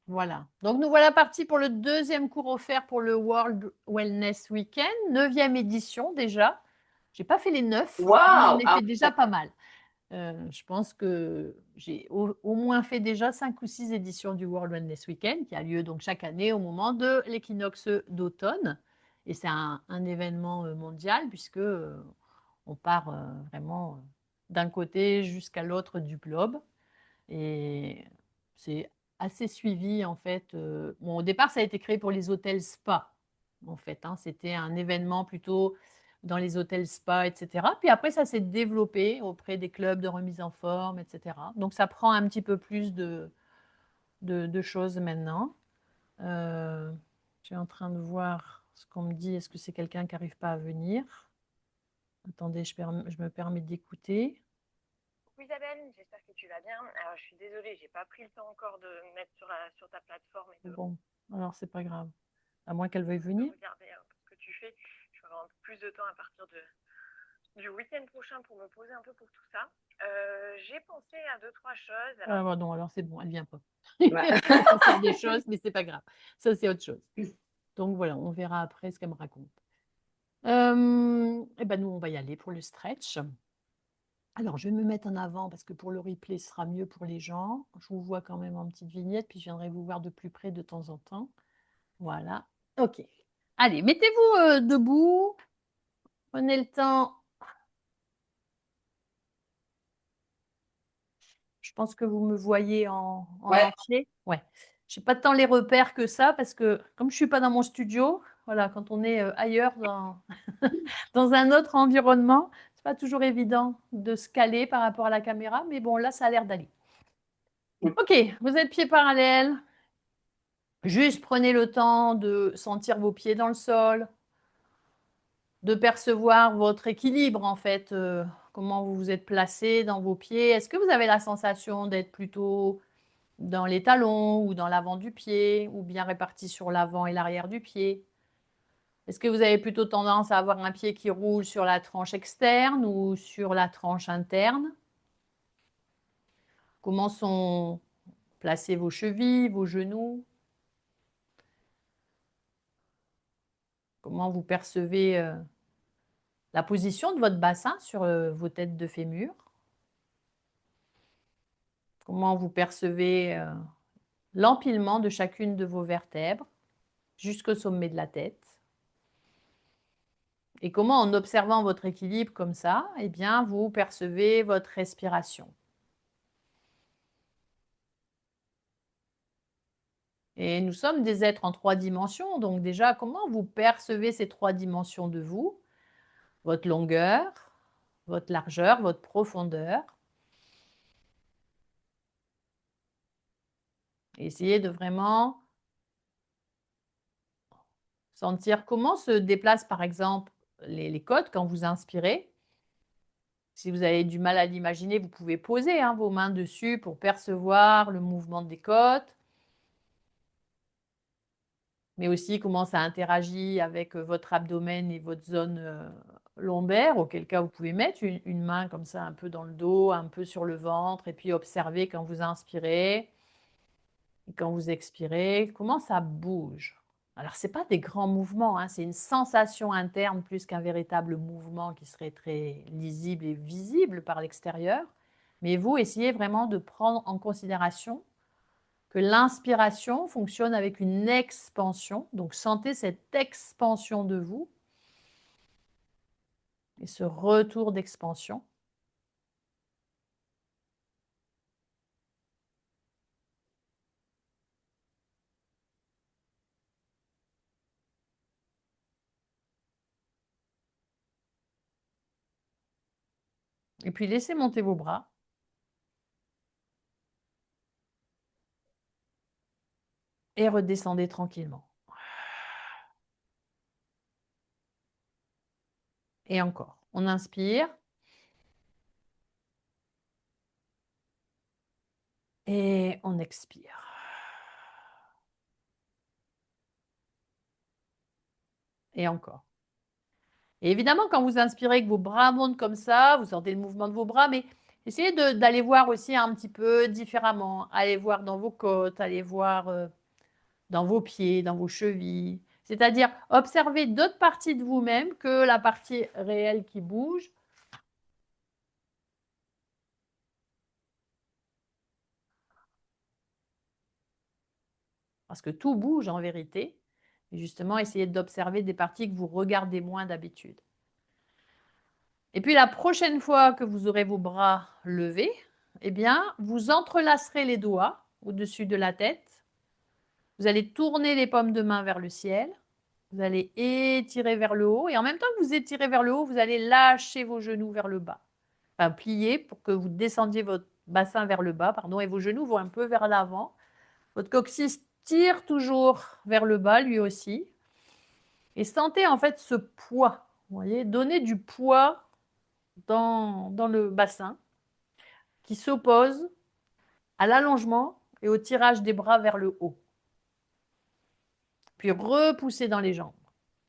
Voilà. Donc, nous voilà partis pour le deuxième cours offert pour le World Wellness Weekend, 9e édition déjà. J'ai pas fait les 9, mais j'en Waouh! ai Ah, fait déjà pas mal. Je pense que j'ai au moins fait déjà 5 ou 6 éditions du World Wellness Weekend, qui a lieu donc chaque année au moment de l'équinoxe d'automne. Et c'est un événement mondial, puisque on part vraiment d'un côté jusqu'à l'autre du globe. Et c'est assez suivi, en fait. Bon, au départ, ça a été créé pour les hôtels spa, en fait, hein. C'était un événement plutôt dans les hôtels spa, etc. Puis après, ça s'est développé auprès des clubs de remise en forme, etc. Donc, ça prend un petit peu plus de choses maintenant. Je suis en train de voir ce qu'on me dit. Est-ce que c'est quelqu'un qui n'arrive pas à venir? Attendez, je me permets d'écouter. Coucou Isabelle, j'espère que tu vas bien. Alors je suis désolée, j'ai pas pris le temps encore de me mettre sur ta plateforme et Bon, alors c'est pas grave. À moins qu'elle veuille de venir. regarder ce que tu fais. Je vais avoir plus de temps à partir du week-end prochain pour me poser un peu pour tout ça. J'ai pensé à deux, trois choses. Ah bah non, alors c'est bon, elle vient pas. ouais. Elle a pensé à des choses, mais c'est pas grave. Ça, c'est autre chose. Donc voilà, on verra après ce qu'elle me raconte. Et ben nous, on va y aller pour le stretch. Alors, je vais me mettre en avant parce que pour le replay, ce sera mieux pour les gens. Je vous vois quand même en petite vignette, puis je viendrai vous voir de plus près de temps en temps. Voilà. OK. Allez, mettez-vous debout. Prenez le temps. Je pense que vous me voyez en Ouais. entier. Ouais. Je n'ai pas tant les repères que ça parce que comme je ne suis pas dans mon studio, voilà, quand on est ailleurs dans un autre environnement, c'est pas toujours évident de se caler par rapport à la caméra, mais bon, là, ça a l'air d'aller. Ok, vous êtes pieds parallèles. Juste prenez le temps de sentir vos pieds dans le sol, de percevoir votre équilibre en fait, comment vous vous êtes placé dans vos pieds. Est-ce que vous avez la sensation d'être plutôt dans les talons ou dans l'avant du pied ou bien répartis sur l'avant et l'arrière du pied? Est-ce que vous avez plutôt tendance à avoir un pied qui roule sur la tranche externe ou sur la tranche interne? Comment sont placées vos chevilles, vos genoux? Comment vous percevez la position de votre bassin sur vos têtes de fémur? Comment vous percevez l'empilement de chacune de vos vertèbres jusqu'au sommet de la tête? Et comment, en observant votre équilibre comme ça, eh bien, vous percevez votre respiration? Et nous sommes des êtres en 3 dimensions, donc déjà, comment vous percevez ces 3 dimensions de vous? Votre longueur, votre largeur, votre profondeur. Essayez de vraiment sentir comment se déplacent, par exemple, les côtes quand vous inspirez. Si vous avez du mal à l'imaginer, vous pouvez poser vos mains dessus pour percevoir le mouvement des côtes, mais aussi comment ça interagit avec votre abdomen et votre zone lombaire, auquel cas vous pouvez mettre une main comme ça un peu dans le dos, un peu sur le ventre, et puis observer quand vous inspirez et quand vous expirez, comment ça bouge. Alors, ce n'est pas des grands mouvements, c'est une sensation interne plus qu'un véritable mouvement qui serait très lisible et visible par l'extérieur. Mais vous, essayez vraiment de prendre en considération que l'inspiration fonctionne avec une expansion. Donc, sentez cette expansion de vous et ce retour d'expansion. Et puis, laissez monter vos bras. Et redescendez tranquillement. Et encore. On inspire. Et on expire. Et encore. Et évidemment, quand vous inspirez, que vos bras montent comme ça, vous sentez le mouvement de vos bras, mais essayez d'aller voir aussi un petit peu différemment. Allez voir dans vos côtes, allez voir dans vos pieds, dans vos chevilles. C'est-à-dire observez d'autres parties de vous-même que la partie réelle qui bouge. Parce que tout bouge en vérité. Et justement, essayez d'observer des parties que vous regardez moins d'habitude. Et puis la prochaine fois que vous aurez vos bras levés, eh bien, vous entrelacerez les doigts au-dessus de la tête. Vous allez tourner les paumes de main vers le ciel. Vous allez étirer vers le haut. Et en même temps que vous étirez vers le haut, vous allez lâcher vos genoux vers le bas. Enfin, plier pour que vous descendiez votre bassin vers le bas, pardon, et vos genoux vont un peu vers l'avant. Votre coccyx tire toujours vers le bas, lui aussi. Et sentez en fait ce poids. Vous voyez, donnez du poids dans le bassin qui s'oppose à l'allongement et au tirage des bras vers le haut. Puis repoussez dans les jambes.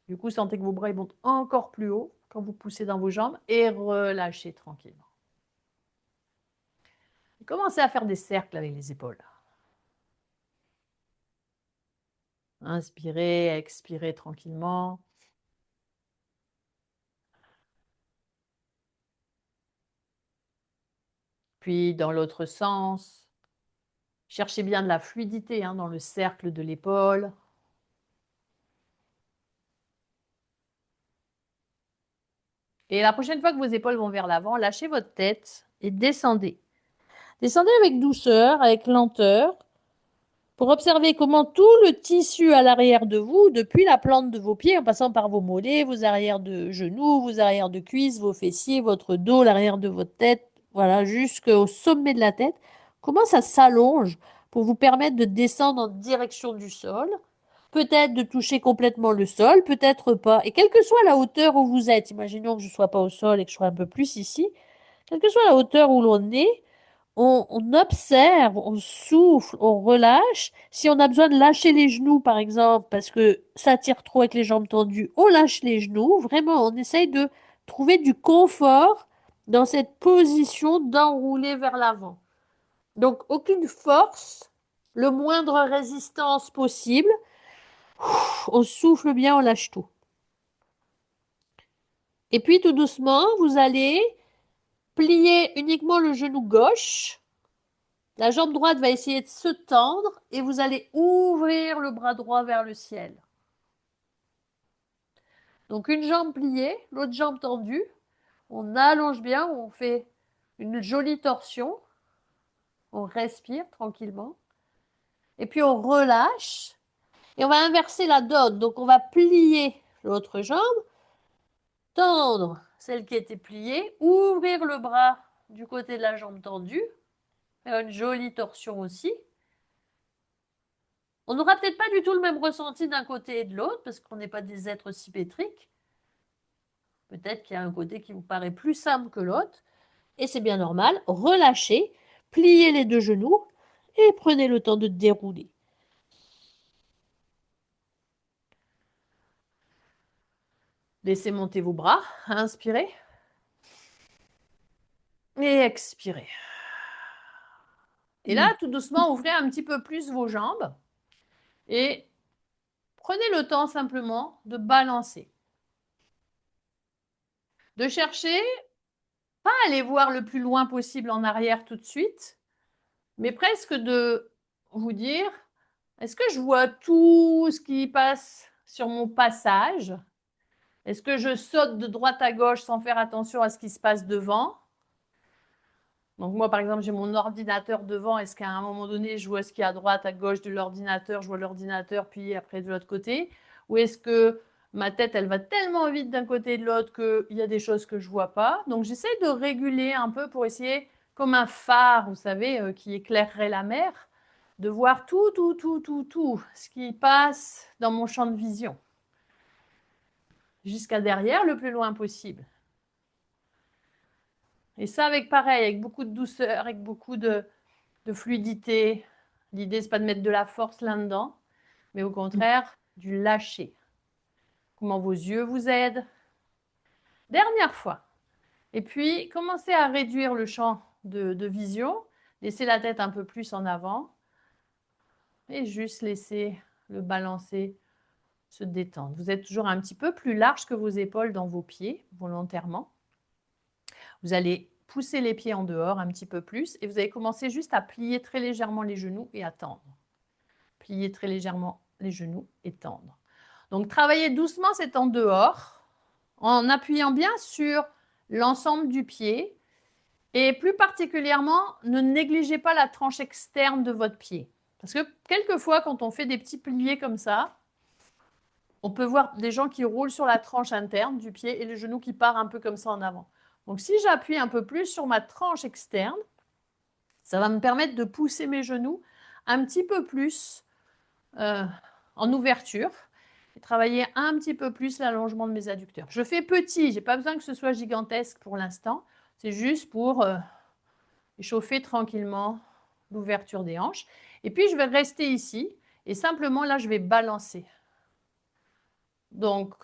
Du coup, sentez que vos bras ils montent encore plus haut quand vous poussez dans vos jambes et relâchez tranquillement. Et commencez à faire des cercles avec les épaules. Inspirez, expirez tranquillement. Puis dans l'autre sens, cherchez bien de la fluidité dans le cercle de l'épaule. Et la prochaine fois que vos épaules vont vers l'avant, lâchez votre tête et descendez. Descendez avec douceur, avec lenteur, pour observer comment tout le tissu à l'arrière de vous, depuis la plante de vos pieds, en passant par vos mollets, vos arrières de genoux, vos arrières de cuisses, vos fessiers, votre dos, l'arrière de votre tête, voilà, jusqu'au sommet de la tête, comment ça s'allonge pour vous permettre de descendre en direction du sol, peut-être de toucher complètement le sol, peut-être pas. Et quelle que soit la hauteur où vous êtes, imaginons que je ne sois pas au sol et que je sois un peu plus ici, quelle que soit la hauteur où l'on est, on observe, on souffle, on relâche. Si on a besoin de lâcher les genoux, par exemple, parce que ça tire trop avec les jambes tendues, on lâche les genoux. Vraiment, on essaye de trouver du confort dans cette position d'enrouler vers l'avant. Donc, aucune force, le moindre résistance possible. On souffle bien, on lâche tout. Et puis, tout doucement, vous allez plier uniquement le genou gauche. La jambe droite va essayer de se tendre et vous allez ouvrir le bras droit vers le ciel. Donc une jambe pliée, l'autre jambe tendue. On allonge bien, on fait une jolie torsion. On respire tranquillement. Et puis on relâche. Et on va inverser la donne. Donc on va plier l'autre jambe, tendre celle qui était pliée, ouvrir le bras du côté de la jambe tendue. Faire une jolie torsion aussi. On n'aura peut-être pas du tout le même ressenti d'un côté et de l'autre, parce qu'on n'est pas des êtres symétriques. Peut-être qu'il y a un côté qui vous paraît plus simple que l'autre, et c'est bien normal. Relâchez, pliez les deux genoux, et prenez le temps de dérouler. Laissez monter vos bras, inspirez, et expirez. Et là, tout doucement, ouvrez un petit peu plus vos jambes, et prenez le temps simplement de balancer. De chercher, pas aller voir le plus loin possible en arrière tout de suite, mais presque de vous dire, est-ce que je vois tout ce qui passe sur mon passage? Est-ce que je saute de droite à gauche sans faire attention à ce qui se passe devant? Donc moi, par exemple, j'ai mon ordinateur devant. Est-ce qu'à un moment donné, je vois ce qu'il y a à droite, à gauche de l'ordinateur, je vois l'ordinateur, puis après de l'autre côté? Ou est-ce que ma tête, elle va tellement vite d'un côté et de l'autre qu'il y a des choses que je ne vois pas? Donc j'essaie de réguler un peu pour essayer, comme un phare, vous savez, qui éclairerait la mer, de voir tout, ce qui passe dans mon champ de vision, jusqu'à derrière, le plus loin possible. Et ça, avec pareil, avec beaucoup de douceur, avec beaucoup de fluidité. L'idée, c'est pas de mettre de la force là-dedans, mais au contraire, du lâcher. Comment vos yeux vous aident. Dernière fois. Et puis, commencez à réduire le champ de vision. Laissez la tête un peu plus en avant. Et juste laisser le balancer, se détendre. Vous êtes toujours un petit peu plus large que vos épaules dans vos pieds, volontairement. Vous allez pousser les pieds en dehors un petit peu plus et vous allez commencer juste à plier très légèrement les genoux et à tendre. Plier très légèrement les genoux et tendre. Donc, travaillez doucement cet en dehors en appuyant bien sur l'ensemble du pied et plus particulièrement, ne négligez pas la tranche externe de votre pied. Parce que quelquefois, quand on fait des petits pliés comme ça, on peut voir des gens qui roulent sur la tranche interne du pied et le genou qui part un peu comme ça en avant. Donc, si j'appuie un peu plus sur ma tranche externe, ça va me permettre de pousser mes genoux un petit peu plus en ouverture et travailler un petit peu plus l'allongement de mes adducteurs. Je fais petit, je n'ai pas besoin que ce soit gigantesque pour l'instant. C'est juste pour échauffer tranquillement l'ouverture des hanches. Et puis, je vais rester ici et simplement là, je vais balancer. Donc,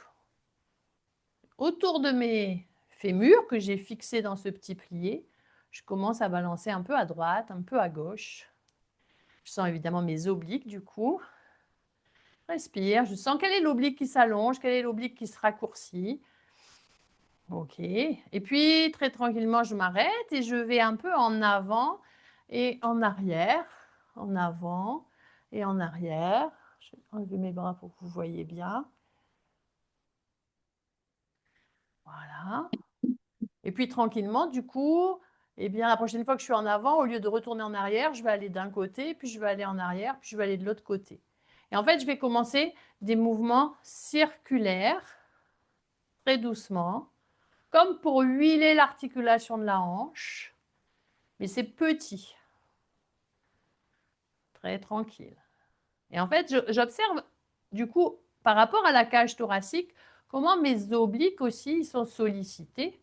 autour de mes fémurs que j'ai fixés dans ce petit plié, je commence à balancer un peu à droite, un peu à gauche. Je sens évidemment mes obliques du coup. Respire, je sens quel est l'oblique qui s'allonge, quel est l'oblique qui se raccourcit. Ok. Et puis, très tranquillement, je m'arrête et je vais un peu en avant et en arrière. En avant et en arrière. Je vais enlever mes bras pour que vous voyez bien. Voilà. Et puis, tranquillement, du coup, eh bien, la prochaine fois que je suis en avant, au lieu de retourner en arrière, je vais aller d'un côté, puis je vais aller en arrière, puis je vais aller de l'autre côté. Et en fait, je vais commencer des mouvements circulaires, très doucement, comme pour huiler l'articulation de la hanche, mais c'est petit, très tranquille. Et en fait, j'observe du coup, par rapport à la cage thoracique, comment mes obliques aussi sont sollicités.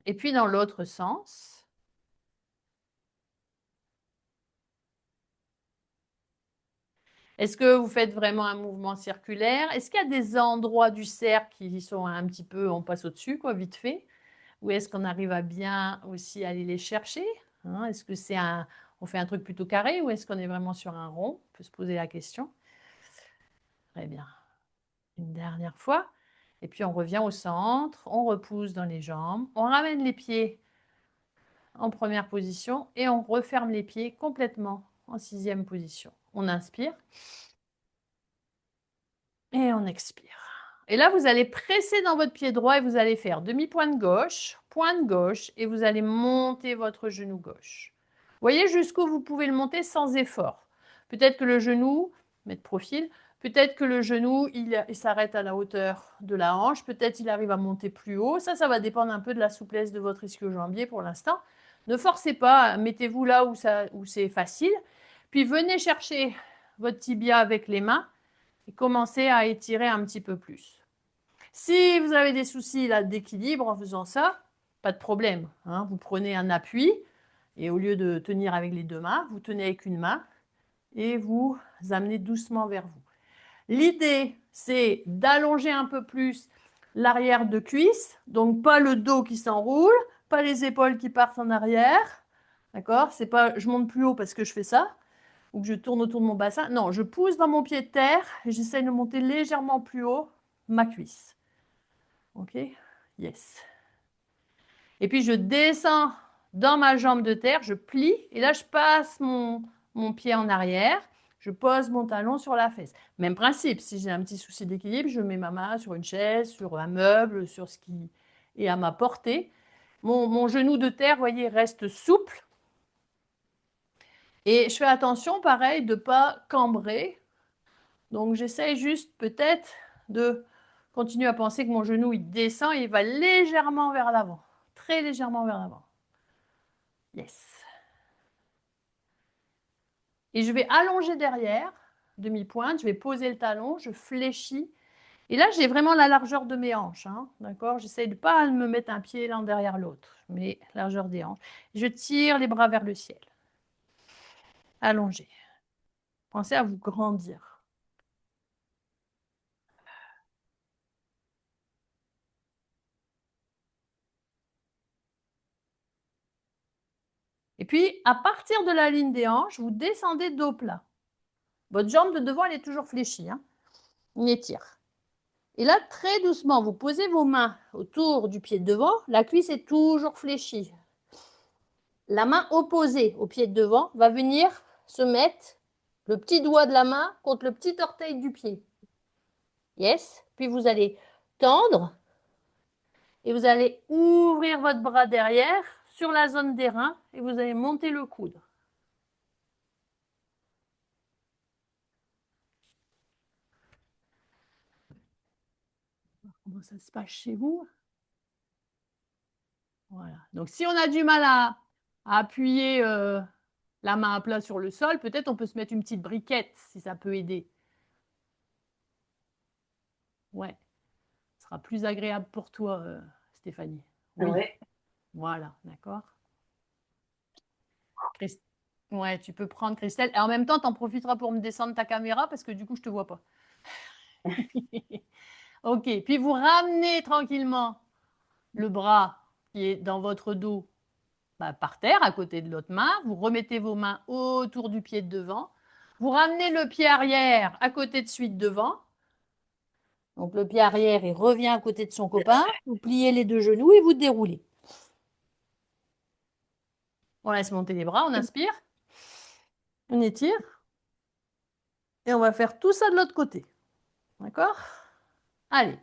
Et puis dans l'autre sens. Est-ce que vous faites vraiment un mouvement circulaire? Est-ce qu'il y a des endroits du cercle qui sont un petit peu, on passe au-dessus, quoi, vite fait? Ou est-ce qu'on arrive à bien aussi aller les chercher? Hein, est-ce que c'est on fait un truc plutôt carré ou est-ce qu'on est vraiment sur un rond? On peut se poser la question. Très bien. Une dernière fois. Et puis on revient au centre, on repousse dans les jambes, on ramène les pieds en première position et on referme les pieds complètement en 6e position. On inspire et on expire. Et là, vous allez presser dans votre pied droit et vous allez faire demi-pointe gauche et vous allez monter votre genou gauche. Voyez jusqu'où vous pouvez le monter sans effort. Peut-être que le genou, mettre profil, peut-être que le genou, il s'arrête à la hauteur de la hanche, peut-être il arrive à monter plus haut. Ça va dépendre un peu de la souplesse de votre ischio-jambier pour l'instant. Ne forcez pas, mettez-vous là où c'est facile. Puis venez chercher votre tibia avec les mains et commencez à étirer un petit peu plus. Si vous avez des soucis d'équilibre en faisant ça, pas de problème. Hein, vous prenez un appui et au lieu de tenir avec les deux mains, vous tenez avec une main et vous amenez doucement vers vous. L'idée, c'est d'allonger un peu plus l'arrière de cuisse, donc pas le dos qui s'enroule, pas les épaules qui partent en arrière. D'accord? C'est pas je monte plus haut parce que je fais ça ou que je tourne autour de mon bassin. Non, je pousse dans mon pied de terre et j'essaye de monter légèrement plus haut ma cuisse. OK? Yes. Et puis je descends dans ma jambe de terre, je plie et là je passe mon pied en arrière, je pose mon talon sur la fesse. Même principe, si j'ai un petit souci d'équilibre, je mets ma main sur une chaise, sur un meuble, sur ce qui est à ma portée. Mon genou de terre, vous voyez, reste souple. Et je fais attention, pareil, de ne pas cambrer. Donc j'essaye juste peut-être de continuer à penser que mon genou il descend et il va légèrement vers l'avant. Très légèrement vers l'avant. Yes. Et je vais allonger derrière, demi-pointe, je vais poser le talon, je fléchis. Et là, j'ai vraiment la largeur de mes hanches. Hein, d'accord? J'essaye de ne pas me mettre un pied l'un derrière l'autre, mais largeur des hanches. Je tire les bras vers le ciel. Allongez. Pensez à vous grandir. Et puis, à partir de la ligne des hanches, vous descendez dos plat. Votre jambe de devant, elle est toujours fléchie, hein. On étire. Et là, très doucement, vous posez vos mains autour du pied de devant. La cuisse est toujours fléchie. La main opposée au pied de devant va venir se mettre le petit doigt de la main contre le petit orteil du pied. Yes. Puis vous allez tendre et vous allez ouvrir votre bras derrière sur la zone des reins et vous allez monter le coude. Comment ça se passe chez vous? Voilà. Donc, si on a du mal à appuyer la main à plat sur le sol, peut-être on peut se mettre une petite briquette si ça peut aider. Ouais. Ce sera plus agréable pour toi, Stéphanie. Oui. Ouais. Voilà, d'accord. Ouais, tu peux prendre Christelle. Et en même temps, tu en profiteras pour me descendre ta caméra parce que du coup, je ne te vois pas. Ok, puis vous ramenez tranquillement le bras qui est dans votre dos par terre, à côté de l'autre main. Vous remettez vos mains autour du pied de devant. Vous ramenez le pied arrière à côté de celui de devant. Donc le pied arrière, il revient à côté de son copain. Vous pliez les deux genoux et vous déroulez. On laisse monter les bras, on inspire. On étire. Et on va faire tout ça de l'autre côté. D'accord? Allez.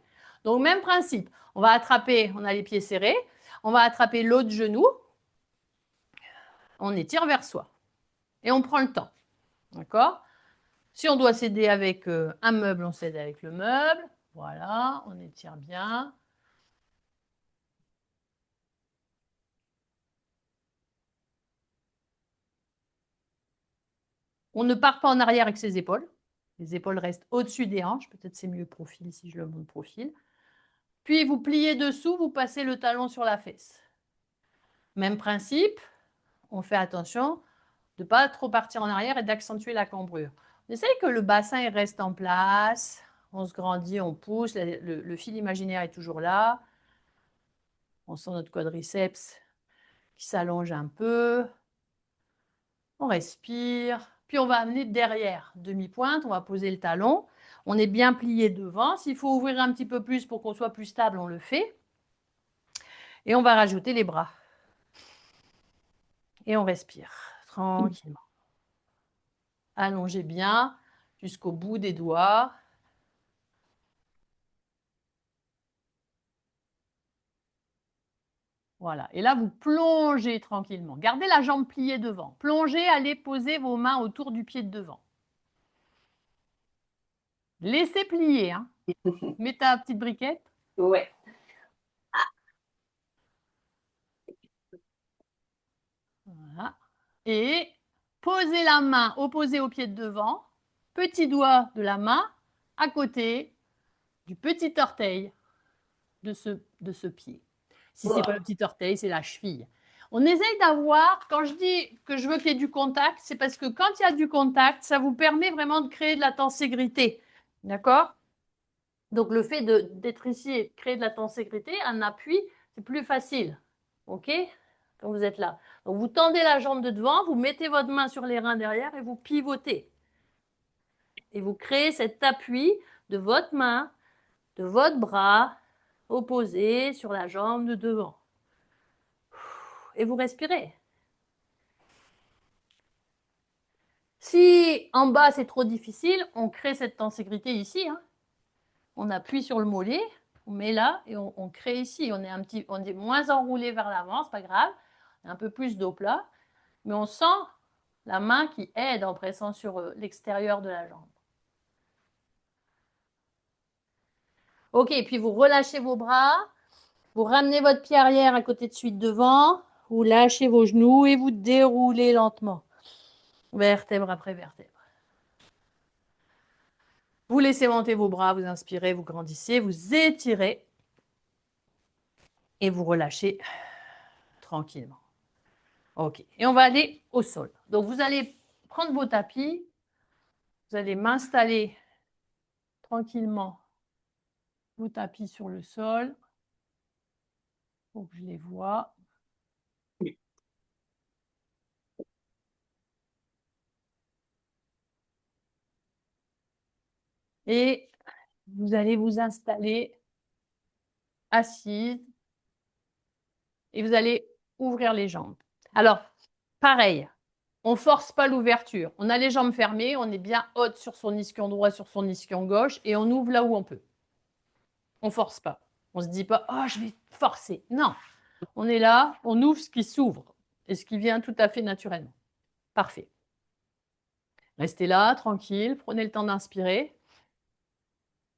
Donc, même principe. On va attraper, on a les pieds serrés. On va attraper l'autre genou. On étire vers soi. Et on prend le temps. D'accord? Si on doit s'aider avec un meuble, on s'aide avec le meuble. Voilà, on étire bien. On ne part pas en arrière avec ses épaules. Les épaules restent au-dessus des hanches. Peut-être c'est mieux profil si je le montre profil. Puis vous pliez dessous, vous passez le talon sur la fesse. Même principe, on fait attention de ne pas trop partir en arrière et d'accentuer la cambrure. On essaye que le bassin il reste en place. On se grandit, on pousse. Le fil imaginaire est toujours là. On sent notre quadriceps qui s'allonge un peu. On respire. Puis on va amener derrière, demi-pointe. On va poser le talon. On est bien plié devant. S'il faut ouvrir un petit peu plus pour qu'on soit plus stable, on le fait. Et on va rajouter les bras. Et on respire tranquillement. Allongez bien jusqu'au bout des doigts. Voilà. Et là, vous plongez tranquillement. Gardez la jambe pliée devant. Plongez, allez poser vos mains autour du pied de devant. Laissez plier. Hein. Mets ta petite briquette. Ouais. Voilà. Et posez la main opposée au pied de devant. Petit doigt de la main à côté du petit orteil de ce pied. Si ce n'est pas le petit orteil, c'est la cheville. On essaye d'avoir, quand je dis que je veux qu'il y ait du contact, c'est parce que quand il y a du contact, ça vous permet vraiment de créer de la tenségrité. D'accord? Donc, le fait d'être ici et de créer de la tenségrité, un appui, c'est plus facile. OK? Quand vous êtes là. Donc, vous tendez la jambe de devant, vous mettez votre main sur les reins derrière et vous pivotez. Et vous créez cet appui de votre main, de votre bras opposé sur la jambe de devant. Et vous respirez. Si en bas c'est trop difficile, on crée cette tenségrité ici. Hein. On appuie sur le mollet, on met là et on crée ici. On est moins enroulé vers l'avant, c'est pas grave. Un peu plus dos plat, mais on sent la main qui aide en pressant sur l'extérieur de la jambe. Ok, puis vous relâchez vos bras, vous ramenez votre pied arrière à côté de celui de devant, vous lâchez vos genoux et vous déroulez lentement, vertèbre après vertèbre. Vous laissez monter vos bras, vous inspirez, vous grandissez, vous étirez et vous relâchez tranquillement. Ok, et on va aller au sol. Donc vous allez prendre vos tapis, vous allez m'installer tranquillement vos tapis sur le sol pour que je les vois. Et vous allez vous installer assise et vous allez ouvrir les jambes. Alors, pareil, on force pas l'ouverture. On a les jambes fermées, on est bien haute sur son ischion droit, sur son ischion gauche et on ouvre là où on peut. On force pas. On se dit pas, oh, je vais forcer. Non, on est là, on ouvre ce qui s'ouvre et ce qui vient tout à fait naturellement. Parfait. Restez là, tranquille, prenez le temps d'inspirer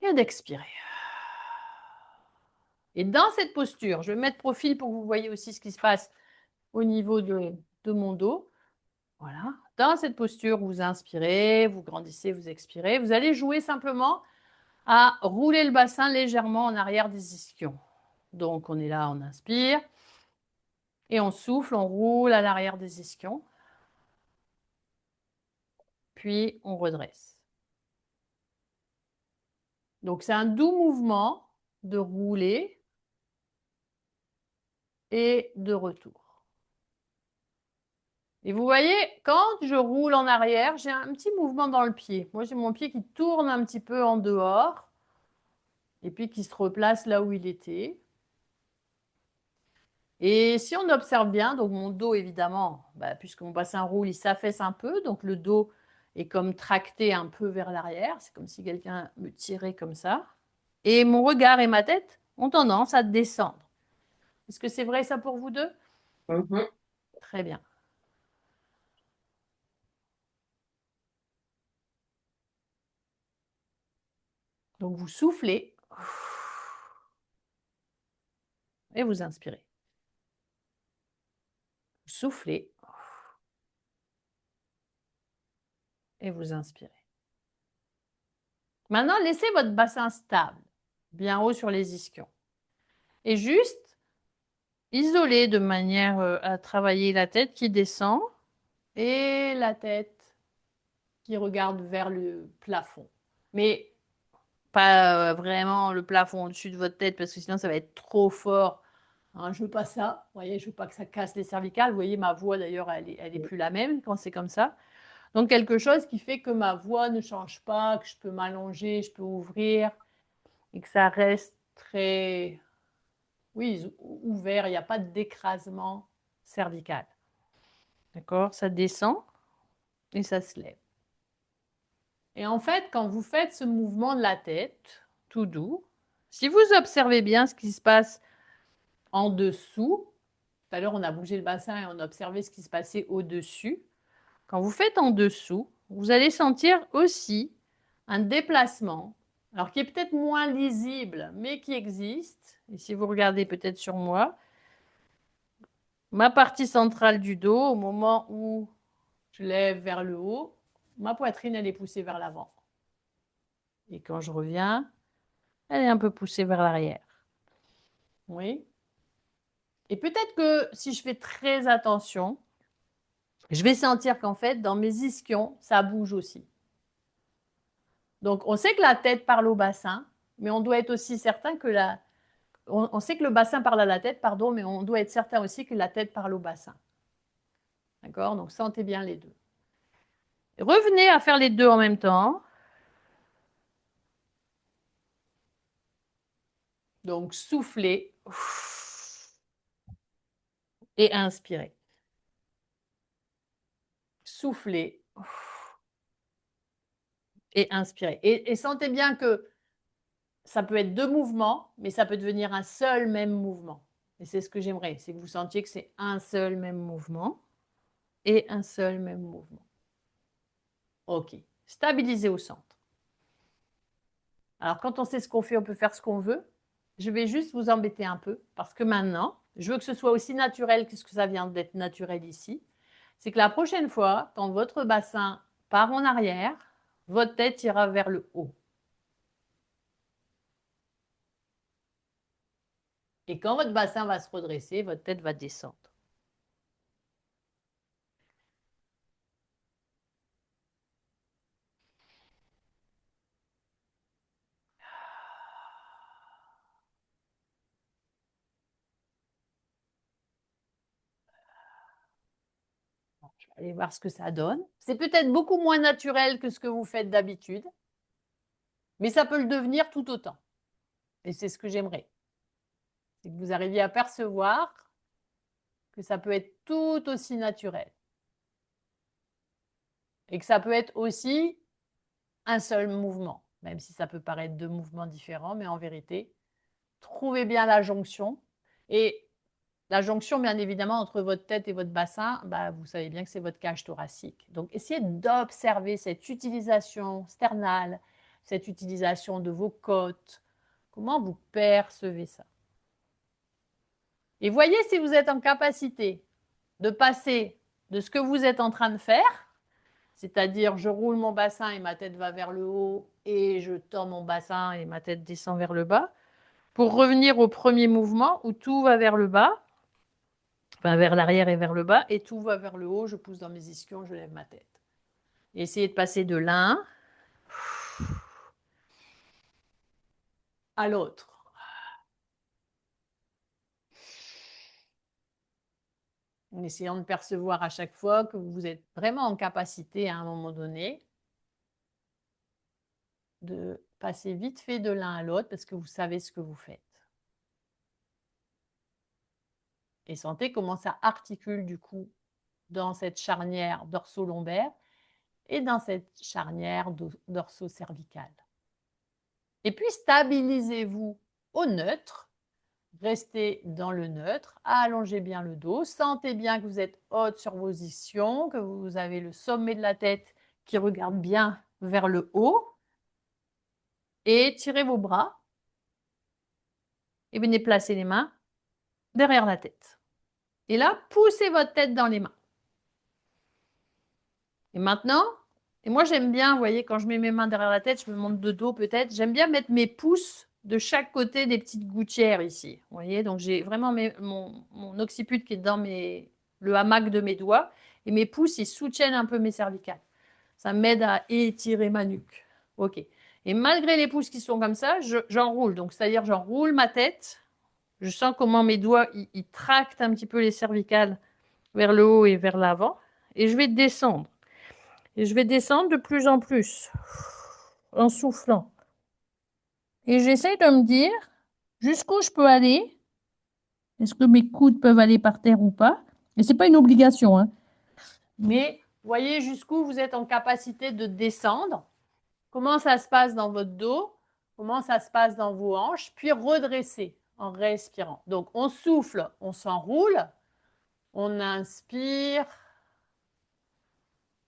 et d'expirer. Et dans cette posture, je vais mettre profil pour que vous voyez aussi ce qui se passe au niveau de mon dos. Voilà. Dans cette posture, vous inspirez, vous grandissez, vous expirez. Vous allez jouer simplement à rouler le bassin légèrement en arrière des ischions. Donc, on est là, on inspire. Et on souffle, on roule à l'arrière des ischions. Puis, on redresse. Donc, c'est un doux mouvement de rouler et de retour. Et vous voyez, quand je roule en arrière, j'ai un petit mouvement dans le pied. Moi, j'ai mon pied qui tourne un petit peu en dehors et puis qui se replace là où il était. Et si on observe bien, donc mon dos, évidemment, puisque mon bassin roule, il s'affaisse un peu, donc le dos est comme tracté un peu vers l'arrière. C'est comme si quelqu'un me tirait comme ça. Et mon regard et ma tête ont tendance à descendre. Est-ce que c'est vrai ça pour vous deux? Mhm. Très bien. Donc vous soufflez et vous inspirez. Vous soufflez et vous inspirez. Maintenant, laissez votre bassin stable, bien haut sur les ischions. Et juste isoler de manière à travailler la tête qui descend et la tête qui regarde vers le plafond. Mais pas vraiment le plafond au-dessus de votre tête parce que sinon ça va être trop fort. Hein, je veux pas ça. Vous voyez, je veux pas que ça casse les cervicales. Vous voyez, ma voix d'ailleurs, elle est plus la même quand c'est comme ça. Donc quelque chose qui fait que ma voix ne change pas, que je peux m'allonger, je peux ouvrir et que ça reste très, oui, ouvert. Il n'y a pas d'écrasement cervical. D'accord? Ça descend et ça se lève. Et en fait, quand vous faites ce mouvement de la tête, tout doux, si vous observez bien ce qui se passe en dessous, tout à l'heure on a bougé le bassin et on a observé ce qui se passait au-dessus, quand vous faites en dessous, vous allez sentir aussi un déplacement, alors qui est peut-être moins lisible, mais qui existe. Et si vous regardez peut-être sur moi, ma partie centrale du dos, au moment où je lève vers le haut, ma poitrine, elle est poussée vers l'avant. Et quand je reviens, elle est un peu poussée vers l'arrière. Oui. Et peut-être que si je fais très attention, je vais sentir qu'en fait, dans mes ischions, ça bouge aussi. Donc, on sait que la tête parle au bassin, mais on doit être aussi certain que on sait que le bassin parle à la tête, pardon, mais on doit être certain aussi que la tête parle au bassin. D'accord? Donc, sentez bien les deux. Revenez à faire les deux en même temps. Donc, soufflez et inspirez. Soufflez et inspirez. Et sentez bien que ça peut être deux mouvements, mais ça peut devenir un seul même mouvement. Et c'est ce que j'aimerais, c'est que vous sentiez que c'est un seul même mouvement et un seul même mouvement. OK. Stabilisez au centre. Alors, quand on sait ce qu'on fait, on peut faire ce qu'on veut. Je vais juste vous embêter un peu parce que maintenant, je veux que ce soit aussi naturel que ce que ça vient d'être naturel ici. C'est que la prochaine fois, quand votre bassin part en arrière, votre tête ira vers le haut. Et quand votre bassin va se redresser, votre tête va descendre. Je vais aller voir ce que ça donne. C'est peut-être beaucoup moins naturel que ce que vous faites d'habitude. Mais ça peut le devenir tout autant. Et c'est ce que j'aimerais. C'est que vous arriviez à percevoir que ça peut être tout aussi naturel. Et que ça peut être aussi un seul mouvement, même si ça peut paraître deux mouvements différents, mais en vérité, trouvez bien la jonction. Et la jonction, bien évidemment, entre votre tête et votre bassin, bah, vous savez bien que c'est votre cage thoracique. Donc, essayez d'observer cette utilisation sternale, cette utilisation de vos côtes. Comment vous percevez ça? Et voyez si vous êtes en capacité de passer de ce que vous êtes en train de faire, c'est-à-dire je roule mon bassin et ma tête va vers le haut et je tends mon bassin et ma tête descend vers le bas, pour revenir au premier mouvement où tout va vers le bas, enfin vers l'arrière et vers le bas, et tout va vers le haut, je pousse dans mes ischions, je lève ma tête. Et essayez de passer de l'un à l'autre. En essayant de percevoir à chaque fois que vous êtes vraiment en capacité à un moment donné de passer vite fait de l'un à l'autre parce que vous savez ce que vous faites. Et sentez comment ça articule du coup dans cette charnière dorso-lombaire et dans cette charnière dorso-cervicale. Et puis stabilisez-vous au neutre, restez dans le neutre, allongez bien le dos, sentez bien que vous êtes haute sur vos ischions, que vous avez le sommet de la tête qui regarde bien vers le haut, et tirez vos bras et venez placer les mains derrière la tête. Et là, poussez votre tête dans les mains. Et maintenant, et moi j'aime bien, vous voyez, quand je mets mes mains derrière la tête, je me monte de dos peut-être, j'aime bien mettre mes pouces de chaque côté des petites gouttières ici. Vous voyez, donc j'ai vraiment mon occiput qui est dans le hamac de mes doigts, et mes pouces, ils soutiennent un peu mes cervicales. Ça m'aide à étirer ma nuque. Ok. Et malgré les pouces qui sont comme ça, j'enroule. Donc c'est-à-dire j'enroule ma tête, je sens comment mes doigts, ils tractent un petit peu les cervicales vers le haut et vers l'avant, et je vais descendre. Et je vais descendre de plus en plus en soufflant. Et j'essaie de me dire jusqu'où je peux aller. Est-ce que mes coudes peuvent aller par terre ou pas? Et c'est pas une obligation, hein. Mais voyez jusqu'où vous êtes en capacité de descendre. Comment ça se passe dans votre dos? Comment ça se passe dans vos hanches? Puis redresser en respirant. Donc on souffle, on s'enroule, on inspire,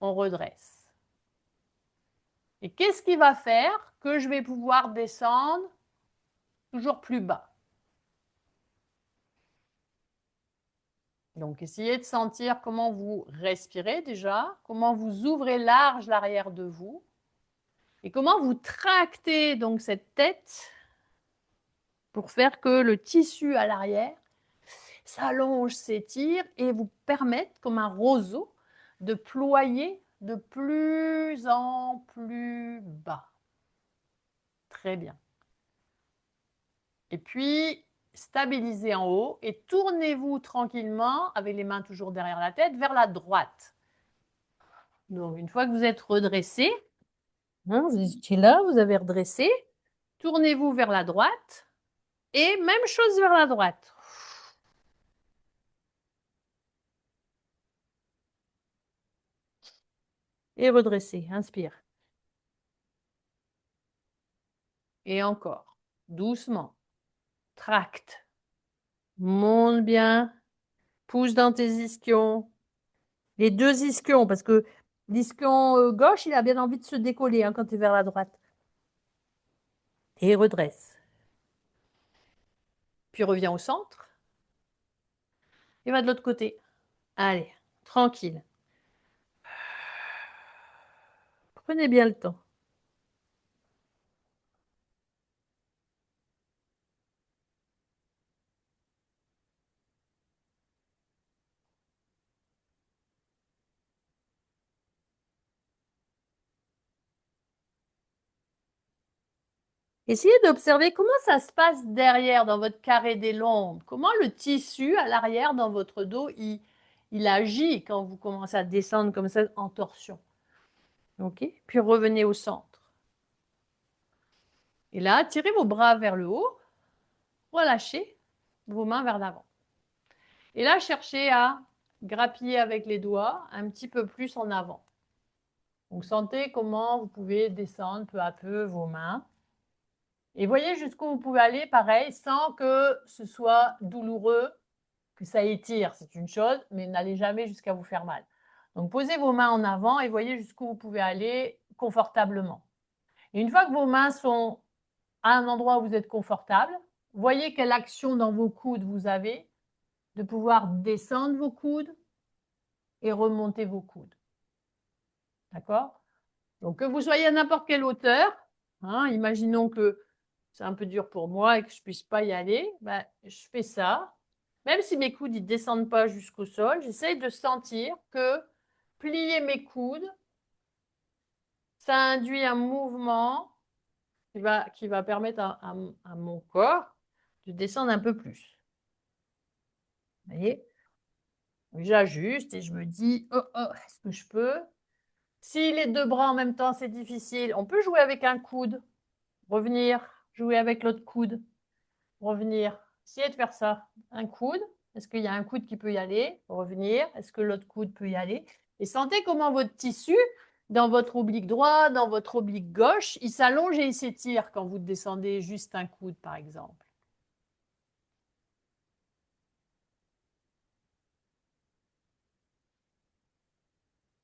on redresse. Et qu'est-ce qui va faire que je vais pouvoir descendre toujours plus bas? Donc, essayez de sentir comment vous respirez déjà, comment vous ouvrez large l'arrière de vous et comment vous tractez donc cette tête pour faire que le tissu à l'arrière s'allonge, s'étire et vous permette, comme un roseau, de ployer de plus en plus bas. Très bien. Et puis, stabilisez en haut et tournez-vous tranquillement, avec les mains toujours derrière la tête, vers la droite. Donc, une fois que vous êtes redressé, hein, vous étiez là, vous avez redressé, tournez-vous vers la droite et même chose vers la droite. Et redressez, inspire. Et encore, doucement, tracte, monte bien, pousse dans tes ischions, les deux ischions, parce que l'ischion gauche, il a bien envie de se décoller hein, quand tu es vers la droite. Et redresse. Puis reviens au centre et va de l'autre côté. Allez, tranquille. Prenez bien le temps. Essayez d'observer comment ça se passe derrière dans votre carré des lombes. Comment le tissu à l'arrière dans votre dos, il agit quand vous commencez à descendre comme ça en torsion. Ok. Puis revenez au centre. Et là, tirez vos bras vers le haut, relâchez vos mains vers l'avant. Et là, cherchez à grappiller avec les doigts un petit peu plus en avant. Donc, sentez comment vous pouvez descendre peu à peu vos mains. Et voyez jusqu'où vous pouvez aller, pareil, sans que ce soit douloureux, que ça étire, c'est une chose, mais n'allez jamais jusqu'à vous faire mal. Donc, posez vos mains en avant et voyez jusqu'où vous pouvez aller confortablement. Et une fois que vos mains sont à un endroit où vous êtes confortable, voyez quelle action dans vos coudes vous avez de pouvoir descendre vos coudes et remonter vos coudes. D'accord? Donc, que vous soyez à n'importe quelle hauteur, hein, imaginons que c'est un peu dur pour moi et que je ne puisse pas y aller, ben, je fais ça. Même si mes coudes ne descendent pas jusqu'au sol, j'essaye de sentir que plier mes coudes, ça induit un mouvement qui va permettre à mon corps de descendre un peu plus. Vous voyez? J'ajuste et je me dis, oh, oh, est-ce que je peux? Si les deux bras en même temps, c'est difficile, on peut jouer avec un coude, revenir, jouer avec l'autre coude, revenir. Essayez de faire ça. Un coude, est-ce qu'il y a un coude qui peut y aller? Revenir, est-ce que l'autre coude peut y aller? Et sentez comment votre tissu, dans votre oblique droit, dans votre oblique gauche, il s'allonge et il s'étire quand vous descendez juste un coude, par exemple.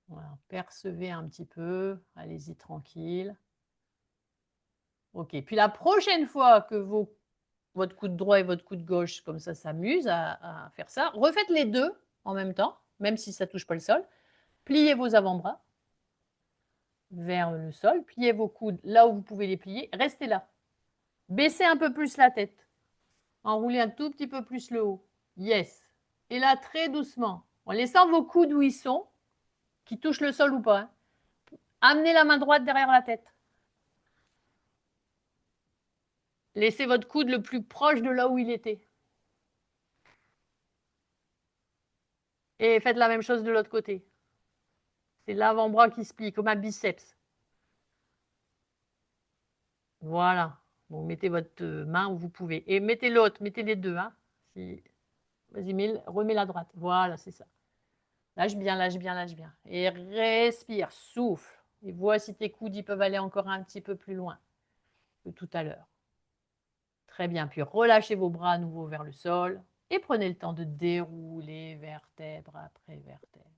Voilà, percevez un petit peu, allez-y tranquille. Ok, puis la prochaine fois que votre coude droit et votre coude gauche, comme ça, s'amusent à faire ça, refaites les deux en même temps, même si ça ne touche pas le sol. Pliez vos avant-bras vers le sol, pliez vos coudes là où vous pouvez les plier, restez là. Baissez un peu plus la tête, enroulez un tout petit peu plus le haut. Yes. Et là, très doucement, en laissant vos coudes où ils sont, qui touchent le sol ou pas, hein. Amenez la main droite derrière la tête. Laissez votre coude le plus proche de là où il était. Et faites la même chose de l'autre côté. C'est l'avant-bras qui se plie, comme un biceps. Voilà. Vous mettez votre main où vous pouvez. Et mettez l'autre, mettez les deux. Hein. Vas-y, remets la droite. Voilà, c'est ça. Lâche bien, lâche bien, lâche bien. Et respire, souffle. Et vois si tes coudes ils peuvent aller encore un petit peu plus loin que tout à l'heure. Très bien. Puis relâchez vos bras à nouveau vers le sol. Et prenez le temps de dérouler vertèbre après vertèbre.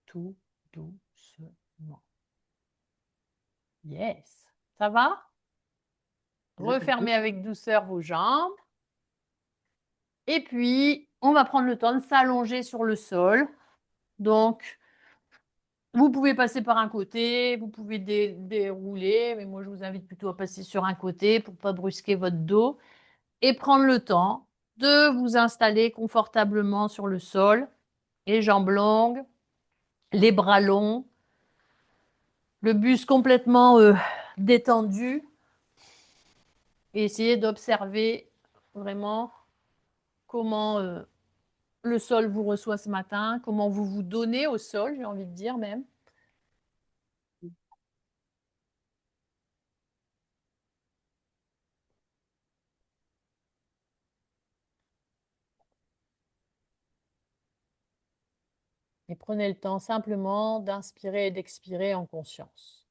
Tout doucement. Yes. Ça va? Refermez avec douceur vos jambes. Et puis, on va prendre le temps de s'allonger sur le sol. Donc, vous pouvez passer par un côté, vous pouvez dérouler, mais moi, je vous invite plutôt à passer sur un côté pour ne pas brusquer votre dos et prendre le temps de vous installer confortablement sur le sol, les jambes longues, les bras longs, le buste complètement détendu et essayez d'observer vraiment comment le sol vous reçoit ce matin, comment vous vous donnez au sol, j'ai envie de dire même. Et prenez le temps simplement d'inspirer et d'expirer en conscience.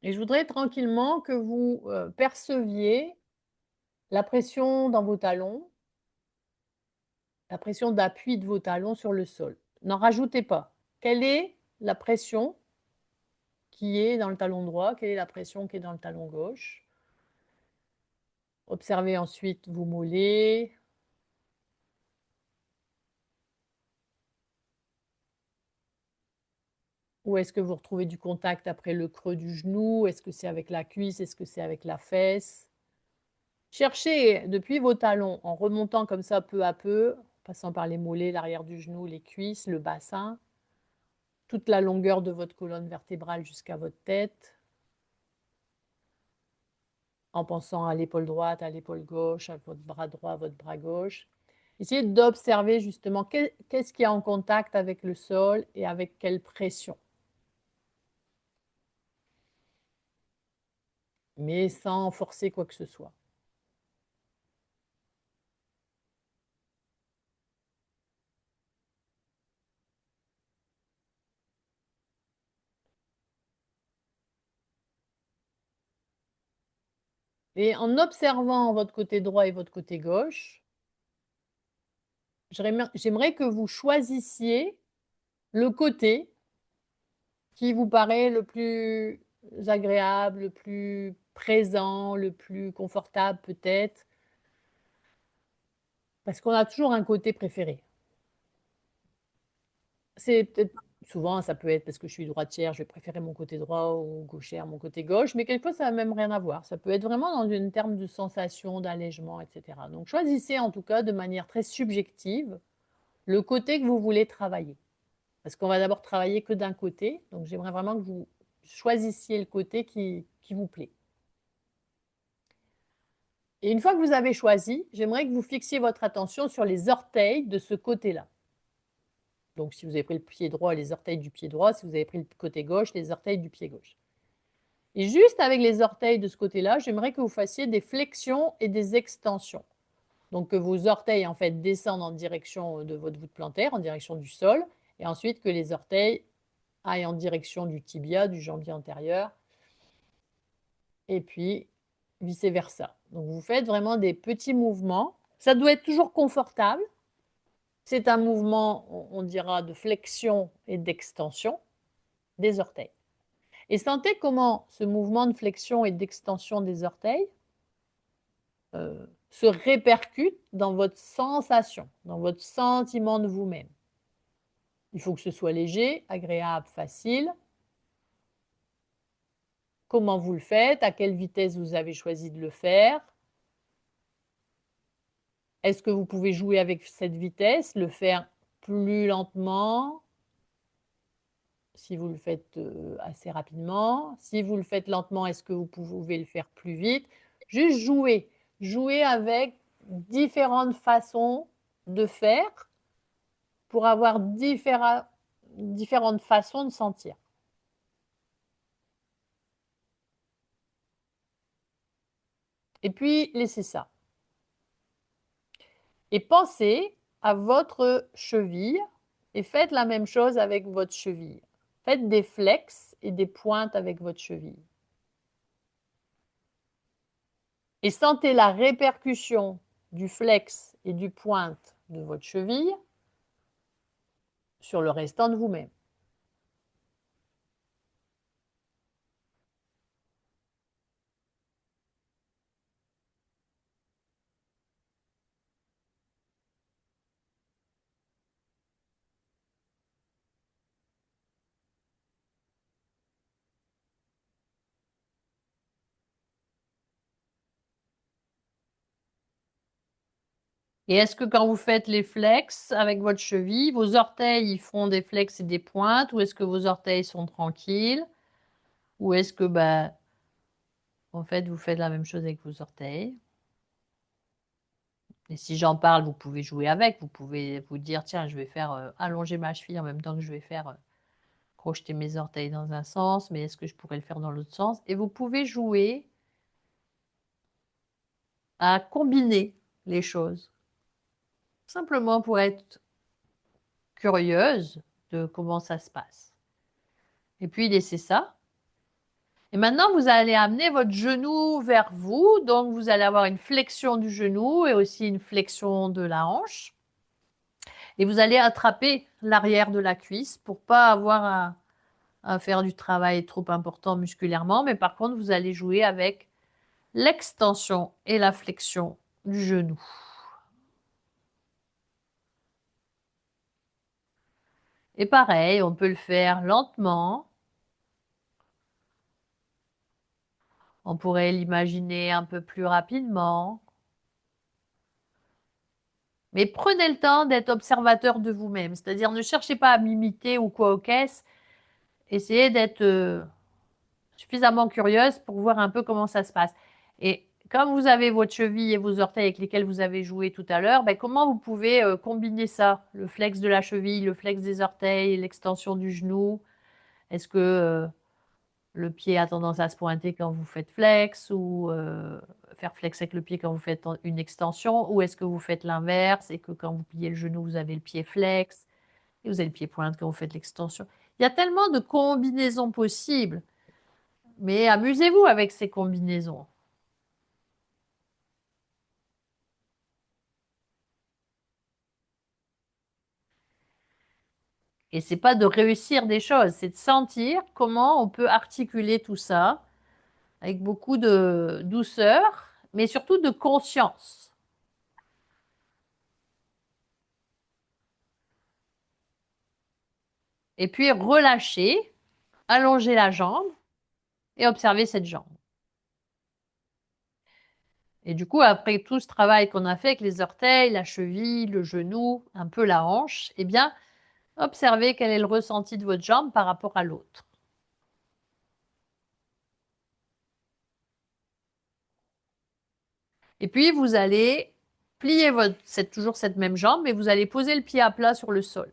Et je voudrais tranquillement que vous perceviez la pression dans vos talons, la pression d'appui de vos talons sur le sol. N'en rajoutez pas. Quelle est la pression qui est dans le talon droit? Quelle est la pression qui est dans le talon gauche? Observez ensuite vos mollets. Où est-ce que vous retrouvez du contact après le creux du genou? Est-ce que c'est avec la cuisse? Est-ce que c'est avec la fesse? Cherchez depuis vos talons, en remontant comme ça peu à peu, passant par les mollets, l'arrière du genou, les cuisses, le bassin. toute la longueur de votre colonne vertébrale jusqu'à votre tête, en pensant à l'épaule droite, à l'épaule gauche, à votre bras droit, à votre bras gauche. Essayez d'observer justement qu'est-ce qui est en contact avec le sol et avec quelle pression. Mais sans forcer quoi que ce soit. Et en observant votre côté droit et votre côté gauche, j'aimerais que vous choisissiez le côté qui vous paraît le plus agréable, le plus présent, le plus confortable peut-être, parce qu'on a toujours un côté préféré. C'est peut-être souvent, ça peut être parce que je suis droitière, je vais préférer mon côté droit ou gauchère, mon côté gauche, mais quelquefois, ça n'a même rien à voir. Ça peut être vraiment dans une terme de sensation, d'allègement, etc. Donc, choisissez en tout cas de manière très subjective le côté que vous voulez travailler. Parce qu'on va d'abord travailler que d'un côté. Donc, j'aimerais vraiment que vous choisissiez le côté qui vous plaît. Et une fois que vous avez choisi, j'aimerais que vous fixiez votre attention sur les orteils de ce côté-là. Donc, si vous avez pris le pied droit, les orteils du pied droit. Si vous avez pris le côté gauche, les orteils du pied gauche. Et juste avec les orteils de ce côté-là, j'aimerais que vous fassiez des flexions et des extensions. Donc, que vos orteils, en fait, descendent en direction de votre voûte plantaire, en direction du sol. Et ensuite, que les orteils aillent en direction du tibia, du jambier antérieur. Et puis, vice-versa. Donc, vous faites vraiment des petits mouvements. Ça doit être toujours confortable. C'est un mouvement, on dira, de flexion et d'extension des orteils. Et sentez comment ce mouvement de flexion et d'extension des orteils se répercute dans votre sensation, dans votre sentiment de vous-même. Il faut que ce soit léger, agréable, facile. Comment vous le faites? À quelle vitesse vous avez choisi de le faire? Est-ce que vous pouvez jouer avec cette vitesse, le faire plus lentement, si vous le faites assez rapidement? Si vous le faites lentement, est-ce que vous pouvez le faire plus vite? Juste jouer. Jouer avec différentes façons de faire pour avoir différentes façons de sentir. Et puis, laissez ça. Et pensez à votre cheville et faites la même chose avec votre cheville. Faites des flex et des pointes avec votre cheville. Et sentez la répercussion du flex et du pointe de votre cheville sur le restant de vous-même. Et est-ce que quand vous faites les flex avec votre cheville, vos orteils ils font des flex et des pointes, ou est-ce que vos orteils sont tranquilles, ou est-ce que en fait vous faites la même chose avec vos orteils? Et si j'en parle, vous pouvez jouer avec, vous pouvez vous dire tiens, je vais faire allonger ma cheville en même temps que je vais faire crocheter mes orteils dans un sens, mais est-ce que je pourrais le faire dans l'autre sens? Et vous pouvez jouer à combiner les choses, simplement pour être curieuse de comment ça se passe. Et puis laissez ça. Et maintenant, vous allez amener votre genou vers vous. Donc, vous allez avoir une flexion du genou et aussi une flexion de la hanche. Et vous allez attraper l'arrière de la cuisse pour pas avoir à faire du travail trop important musculairement. Mais par contre, vous allez jouer avec l'extension et la flexion du genou. Et pareil, on peut le faire lentement. On pourrait l'imaginer un peu plus rapidement. Mais prenez le temps d'être observateur de vous-même. C'est-à-dire, ne cherchez pas à m'imiter ou quoi au caisse. essayez d'être suffisamment curieuse pour voir un peu comment ça se passe. Et comme vous avez votre cheville et vos orteils avec lesquels vous avez joué tout à l'heure, ben, comment vous pouvez combiner ça? Le flex de la cheville, le flex des orteils, l'extension du genou. Est-ce que le pied a tendance à se pointer quand vous faites flex ou faire flex avec le pied quand vous faites une extension? Ou est-ce que vous faites l'inverse et que quand vous pliez le genou, vous avez le pied flex et vous avez le pied pointe quand vous faites l'extension? Il y a tellement de combinaisons possibles. Mais amusez-vous avec ces combinaisons. Et c'est pas de réussir des choses, c'est de sentir comment on peut articuler tout ça avec beaucoup de douceur, mais surtout de conscience. Et puis relâcher, allonger la jambe et observer cette jambe. Et du coup, après tout ce travail qu'on a fait avec les orteils, la cheville, le genou, un peu la hanche, eh bien, observez quel est le ressenti de votre jambe par rapport à l'autre. Et puis, vous allez plier toujours cette même jambe, mais vous allez poser le pied à plat sur le sol.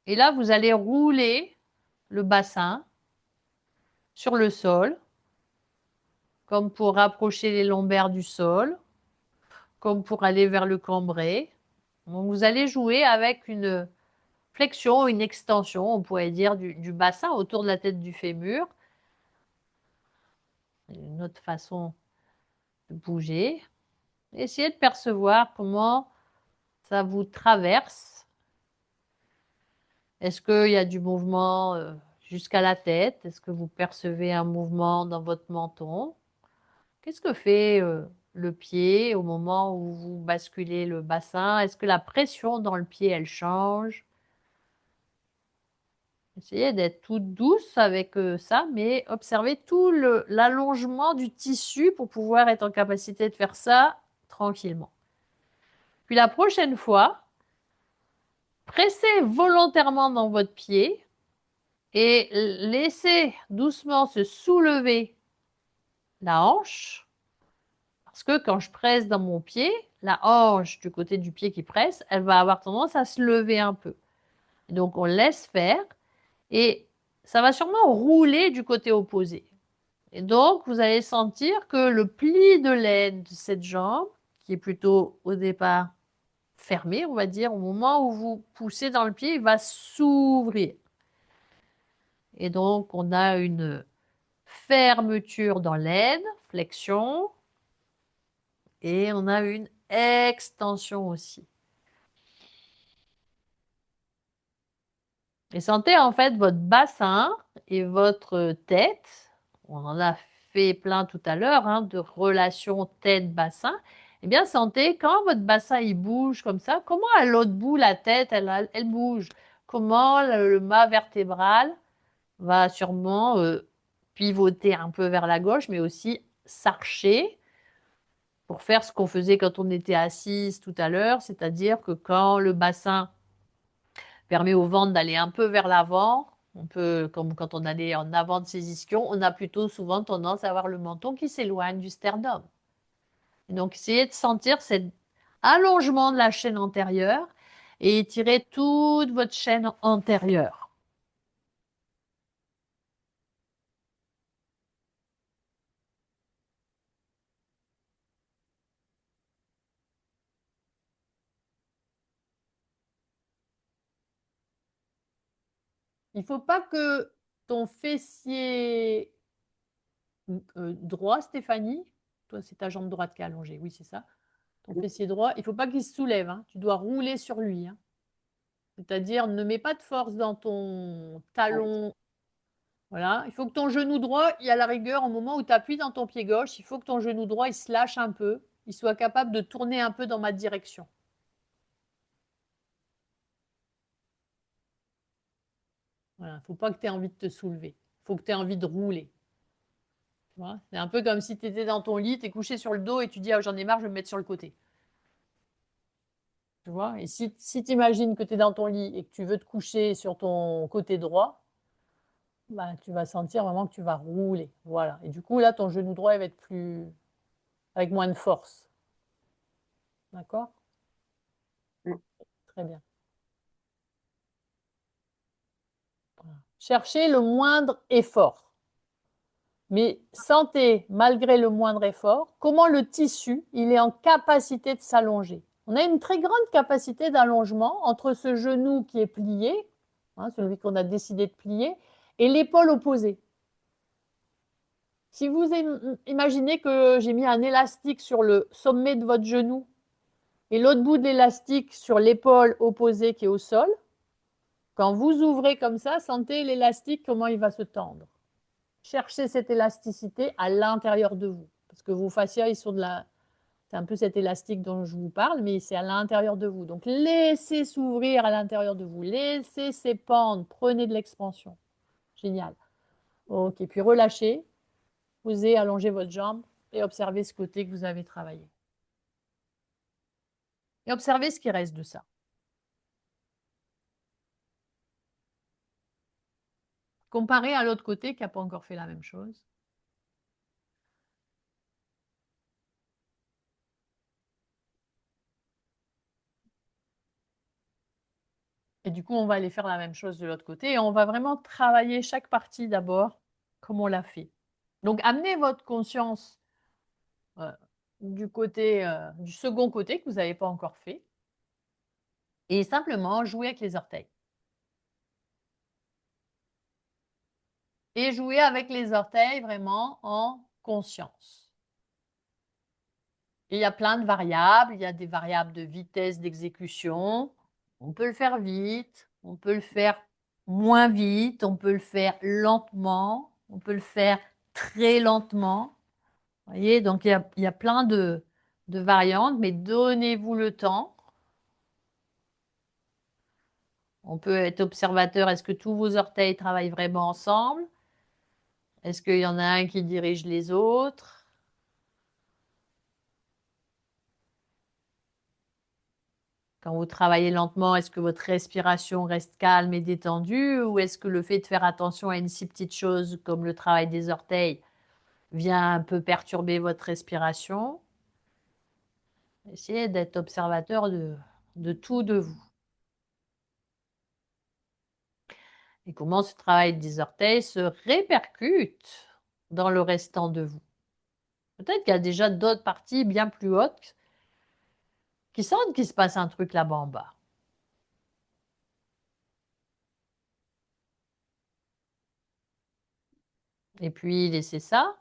Et là, vous allez rouler le bassin sur le sol, comme pour rapprocher les lombaires du sol, comme pour aller vers le cambré. Donc, vous allez jouer avec une flexion, une extension, on pourrait dire, du bassin autour de la tête du fémur. Une autre façon de bouger. Essayez de percevoir comment ça vous traverse. Est-ce qu'il y a du mouvement jusqu'à la tête? Est-ce que vous percevez un mouvement dans votre menton? Qu'est-ce que fait le pied au moment où vous basculez le bassin? Est-ce que la pression dans le pied, elle change? Essayez d'être toute douce avec ça, mais observez tout l'allongement du tissu pour pouvoir être en capacité de faire ça tranquillement. Puis la prochaine fois, pressez volontairement dans votre pied et laissez doucement se soulever la hanche. Parce que quand je presse dans mon pied, la hanche du côté du pied qui presse, elle va avoir tendance à se lever un peu. Donc on laisse faire et ça va sûrement rouler du côté opposé. Et donc vous allez sentir que le pli de laine de cette jambe, qui est plutôt au départ fermé, on va dire, au moment où vous poussez dans le pied, il va s'ouvrir. Et donc on a une fermeture dans l'aine, flexion, et on a une extension aussi. Et sentez en fait votre bassin et votre tête. On en a fait plein tout à l'heure, hein, de relations tête-bassin. Eh bien, sentez quand votre bassin il bouge comme ça, comment à l'autre bout la tête elle bouge. Comment le mât vertébral va sûrement pivoter un peu vers la gauche, mais aussi s'archer pour faire ce qu'on faisait quand on était assise tout à l'heure, c'est-à-dire que quand le bassin permet au ventre d'aller un peu vers l'avant, un peu comme quand on allait en avant de ses ischions, on a plutôt souvent tendance à avoir le menton qui s'éloigne du sternum. Et donc, essayez de sentir cet allongement de la chaîne antérieure et étirez toute votre chaîne antérieure. Il ne faut pas que ton fessier droit, Stéphanie, toi c'est ta jambe droite qui est allongée, oui c'est ça, ton fessier droit, il ne faut pas qu'il se soulève, hein. Tu dois rouler sur lui, hein. C'est-à-dire ne mets pas de force dans ton talon. Voilà, il faut que ton genou droit, il y a la rigueur au moment où tu appuies dans ton pied gauche, il faut que ton genou droit il se lâche un peu, il soit capable de tourner un peu dans ma direction. Voilà, il ne faut pas que tu aies envie de te soulever, il faut que tu aies envie de rouler. Voilà. C'est un peu comme si tu étais dans ton lit, tu es couché sur le dos et tu dis ah, j'en ai marre, je vais me mettre sur le côté. Tu vois? Et si tu imagines que tu es dans ton lit et que tu veux te coucher sur ton côté droit, bah, tu vas sentir vraiment que tu vas rouler. Voilà. Et du coup, là, ton genou droit, il va être plus, avec moins de force. D'accord? Mm. Très bien. Voilà. Cherchez le moindre effort. Mais sentez, malgré le moindre effort, comment le tissu, il est en capacité de s'allonger. On a une très grande capacité d'allongement entre ce genou qui est plié, hein, celui qu'on a décidé de plier, et l'épaule opposée. Si vous imaginez que j'ai mis un élastique sur le sommet de votre genou et l'autre bout de l'élastique sur l'épaule opposée qui est au sol, quand vous ouvrez comme ça, sentez l'élastique, comment il va se tendre. Cherchez cette élasticité à l'intérieur de vous. Parce que vos fascias, ils sont c'est un peu cet élastique dont je vous parle, mais c'est à l'intérieur de vous. Donc laissez s'ouvrir à l'intérieur de vous. Laissez s'épandre. Prenez de l'expansion. Génial. Ok, puis relâchez. Posez, allongez votre jambe et observez ce côté que vous avez travaillé. Et observez ce qui reste de ça. Comparez à l'autre côté qui n'a pas encore fait la même chose. Et du coup, on va aller faire la même chose de l'autre côté et on va vraiment travailler chaque partie d'abord comme on l'a fait. Donc, amenez votre conscience du côté, du second côté que vous n'avez pas encore fait et simplement jouez avec les orteils. Et jouez avec les orteils vraiment en conscience. Et il y a plein de variables. Il y a des variables de vitesse d'exécution. On peut le faire vite, on peut le faire moins vite, on peut le faire lentement, on peut le faire très lentement. Vous voyez, donc il y a plein de variantes, mais donnez-vous le temps. On peut être observateur. Est-ce que tous vos orteils travaillent vraiment ensemble? Est-ce qu'il y en a un qui dirige les autres? Quand vous travaillez lentement, est-ce que votre respiration reste calme et détendue ou est-ce que le fait de faire attention à une si petite chose comme le travail des orteils vient un peu perturber votre respiration? Essayez d'être observateur de tout de vous. Et comment ce travail des orteils se répercute dans le restant de vous. Peut-être qu'il y a déjà d'autres parties bien plus hautes qui sentent qu'il se passe un truc là-bas en bas. Et puis, laissez ça.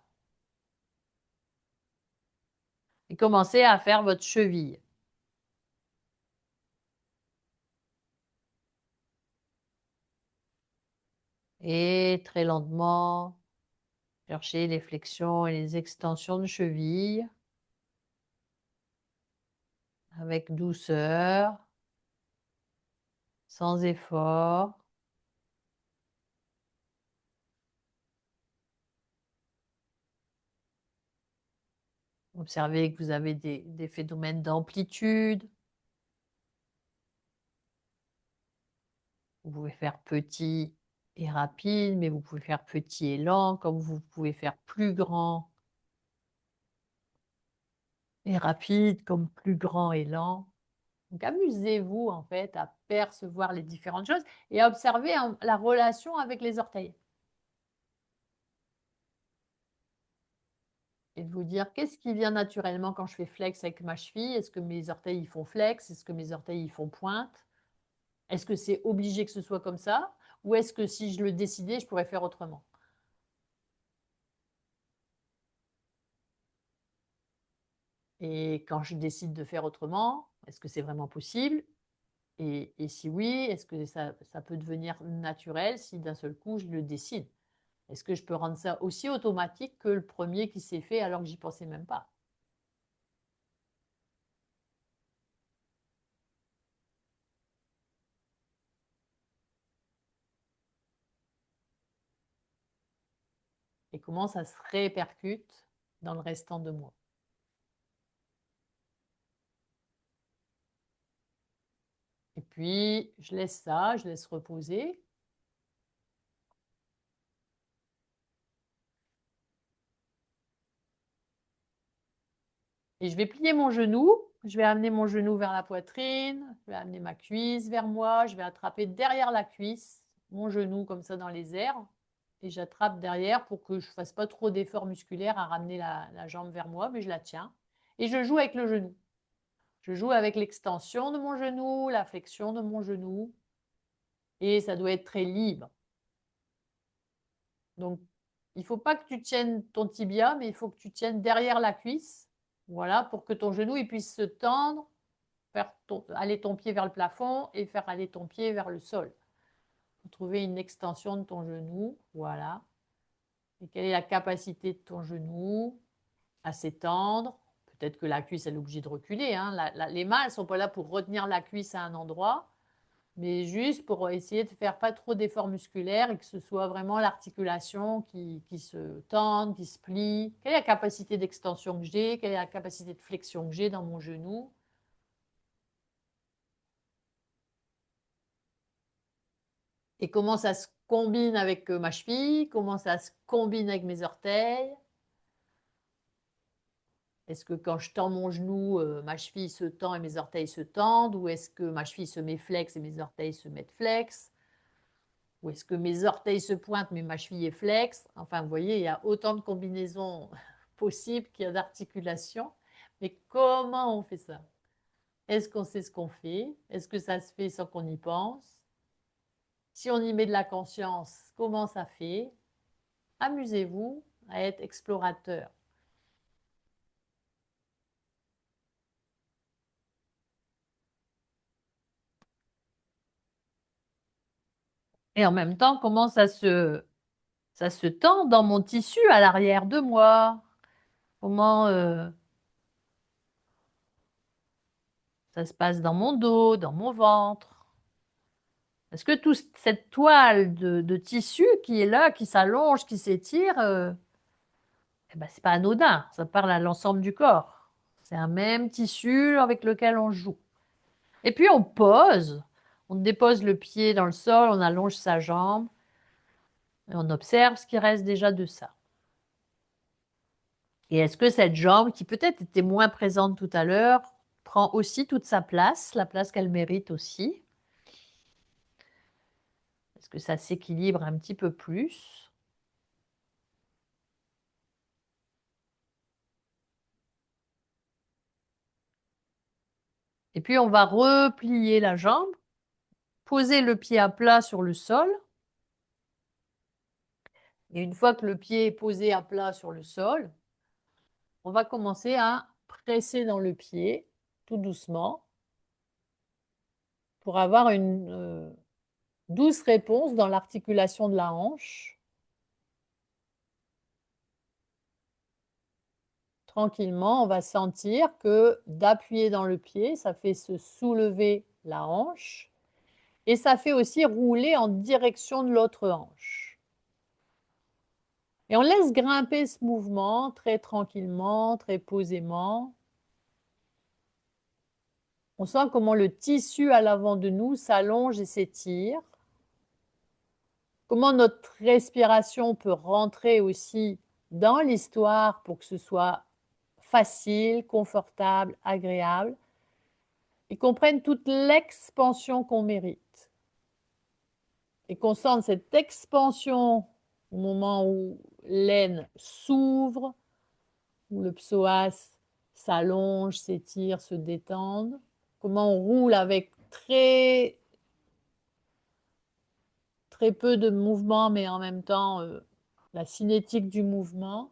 Et commencez à faire votre cheville. Et très lentement, cherchez les flexions et les extensions de cheville avec douceur, sans effort. Observez que vous avez des phénomènes d'amplitude. Vous pouvez faire petit et rapide, mais vous pouvez faire petit et lent, comme vous pouvez faire plus grand et rapide, comme plus grand et lent. Donc amusez-vous en fait à percevoir les différentes choses et à observer la relation avec les orteils. Et de vous dire qu'est-ce qui vient naturellement quand je fais flex avec ma cheville? Est-ce que mes orteils ils font flex? Est-ce que mes orteils ils font pointe? Est-ce que c'est obligé que ce soit comme ça? Ou est-ce que si je le décidais, je pourrais faire autrement? Et quand je décide de faire autrement, est-ce que c'est vraiment possible? Et si oui, est-ce que ça peut devenir naturel si d'un seul coup je le décide? Est-ce que je peux rendre ça aussi automatique que le premier qui s'est fait alors que j'y pensais même pas? Et comment ça se répercute dans le restant de moi? puis, je laisse ça, je laisse reposer. Et je vais plier mon genou. Je vais amener mon genou vers la poitrine. Je vais amener ma cuisse vers moi. Je vais attraper derrière la cuisse mon genou comme ça dans les airs. Et j'attrape derrière pour que je ne fasse pas trop d'efforts musculaires à ramener la jambe vers moi, mais je la tiens. Et je joue avec le genou. Je joue avec l'extension de mon genou, la flexion de mon genou. Et ça doit être très libre. Donc, il ne faut pas que tu tiennes ton tibia, mais il faut que tu tiennes derrière la cuisse. Voilà, pour que ton genou il puisse se tendre, faire aller ton pied vers le plafond et faire aller ton pied vers le sol. Trouver une extension de ton genou. Voilà. Et quelle est la capacité de ton genou à s'étendre? Peut-être que la cuisse elle est obligée de reculer. Hein. Les mains, elles ne sont pas là pour retenir la cuisse à un endroit, mais juste pour essayer de faire pas trop d'efforts musculaires et que ce soit vraiment l'articulation qui se tende, qui se plie. Quelle est la capacité d'extension que j'ai? Quelle est la capacité de flexion que j'ai dans mon genou? Et comment ça se combine avec ma cheville? Comment ça se combine avec mes orteils? Est-ce que quand je tends mon genou, ma cheville se tend et mes orteils se tendent? Ou est-ce que ma cheville se met flex et mes orteils se mettent flex? Ou est-ce que mes orteils se pointent mais ma cheville est flex? Enfin, vous voyez, il y a autant de combinaisons possibles qu'il y a d'articulations. Mais comment on fait ça? Est-ce qu'on sait ce qu'on fait? Est-ce que ça se fait sans qu'on y pense? Si on y met de la conscience, comment ça fait? Amusez-vous à être explorateur. Et en même temps, comment ça se tend dans mon tissu à l'arrière de moi? Comment ça se passe dans mon dos, dans mon ventre? Est-ce que toute cette toile de tissu qui est là, qui s'allonge, qui s'étire, eh ben, c'est pas anodin, ça parle à l'ensemble du corps. C'est un même tissu avec lequel on joue. Et puis on dépose le pied dans le sol, on allonge sa jambe et on observe ce qui reste déjà de ça. Et est-ce que cette jambe, qui peut-être était moins présente tout à l'heure, prend aussi toute sa place, la place qu'elle mérite aussi? Est-ce que ça s'équilibre un petit peu plus? Et puis on va replier la jambe, poser le pied à plat sur le sol. Et une fois que le pied est posé à plat sur le sol, on va commencer à presser dans le pied tout doucement pour avoir une douce réponse dans l'articulation de la hanche. Tranquillement, on va sentir que d'appuyer dans le pied, ça fait se soulever la hanche et ça fait aussi rouler en direction de l'autre hanche. Et on laisse grimper ce mouvement très tranquillement, très posément. On sent comment le tissu à l'avant de nous s'allonge et s'étire. Comment notre respiration peut rentrer aussi dans l'histoire pour que ce soit facile, confortable, agréable, et qu'on prenne toute l'expansion qu'on mérite. Et qu'on sente cette expansion au moment où l'aine s'ouvre, où le psoas s'allonge, s'étire, se détend. Comment on roule avec très peu de mouvement, mais en même temps la cinétique du mouvement.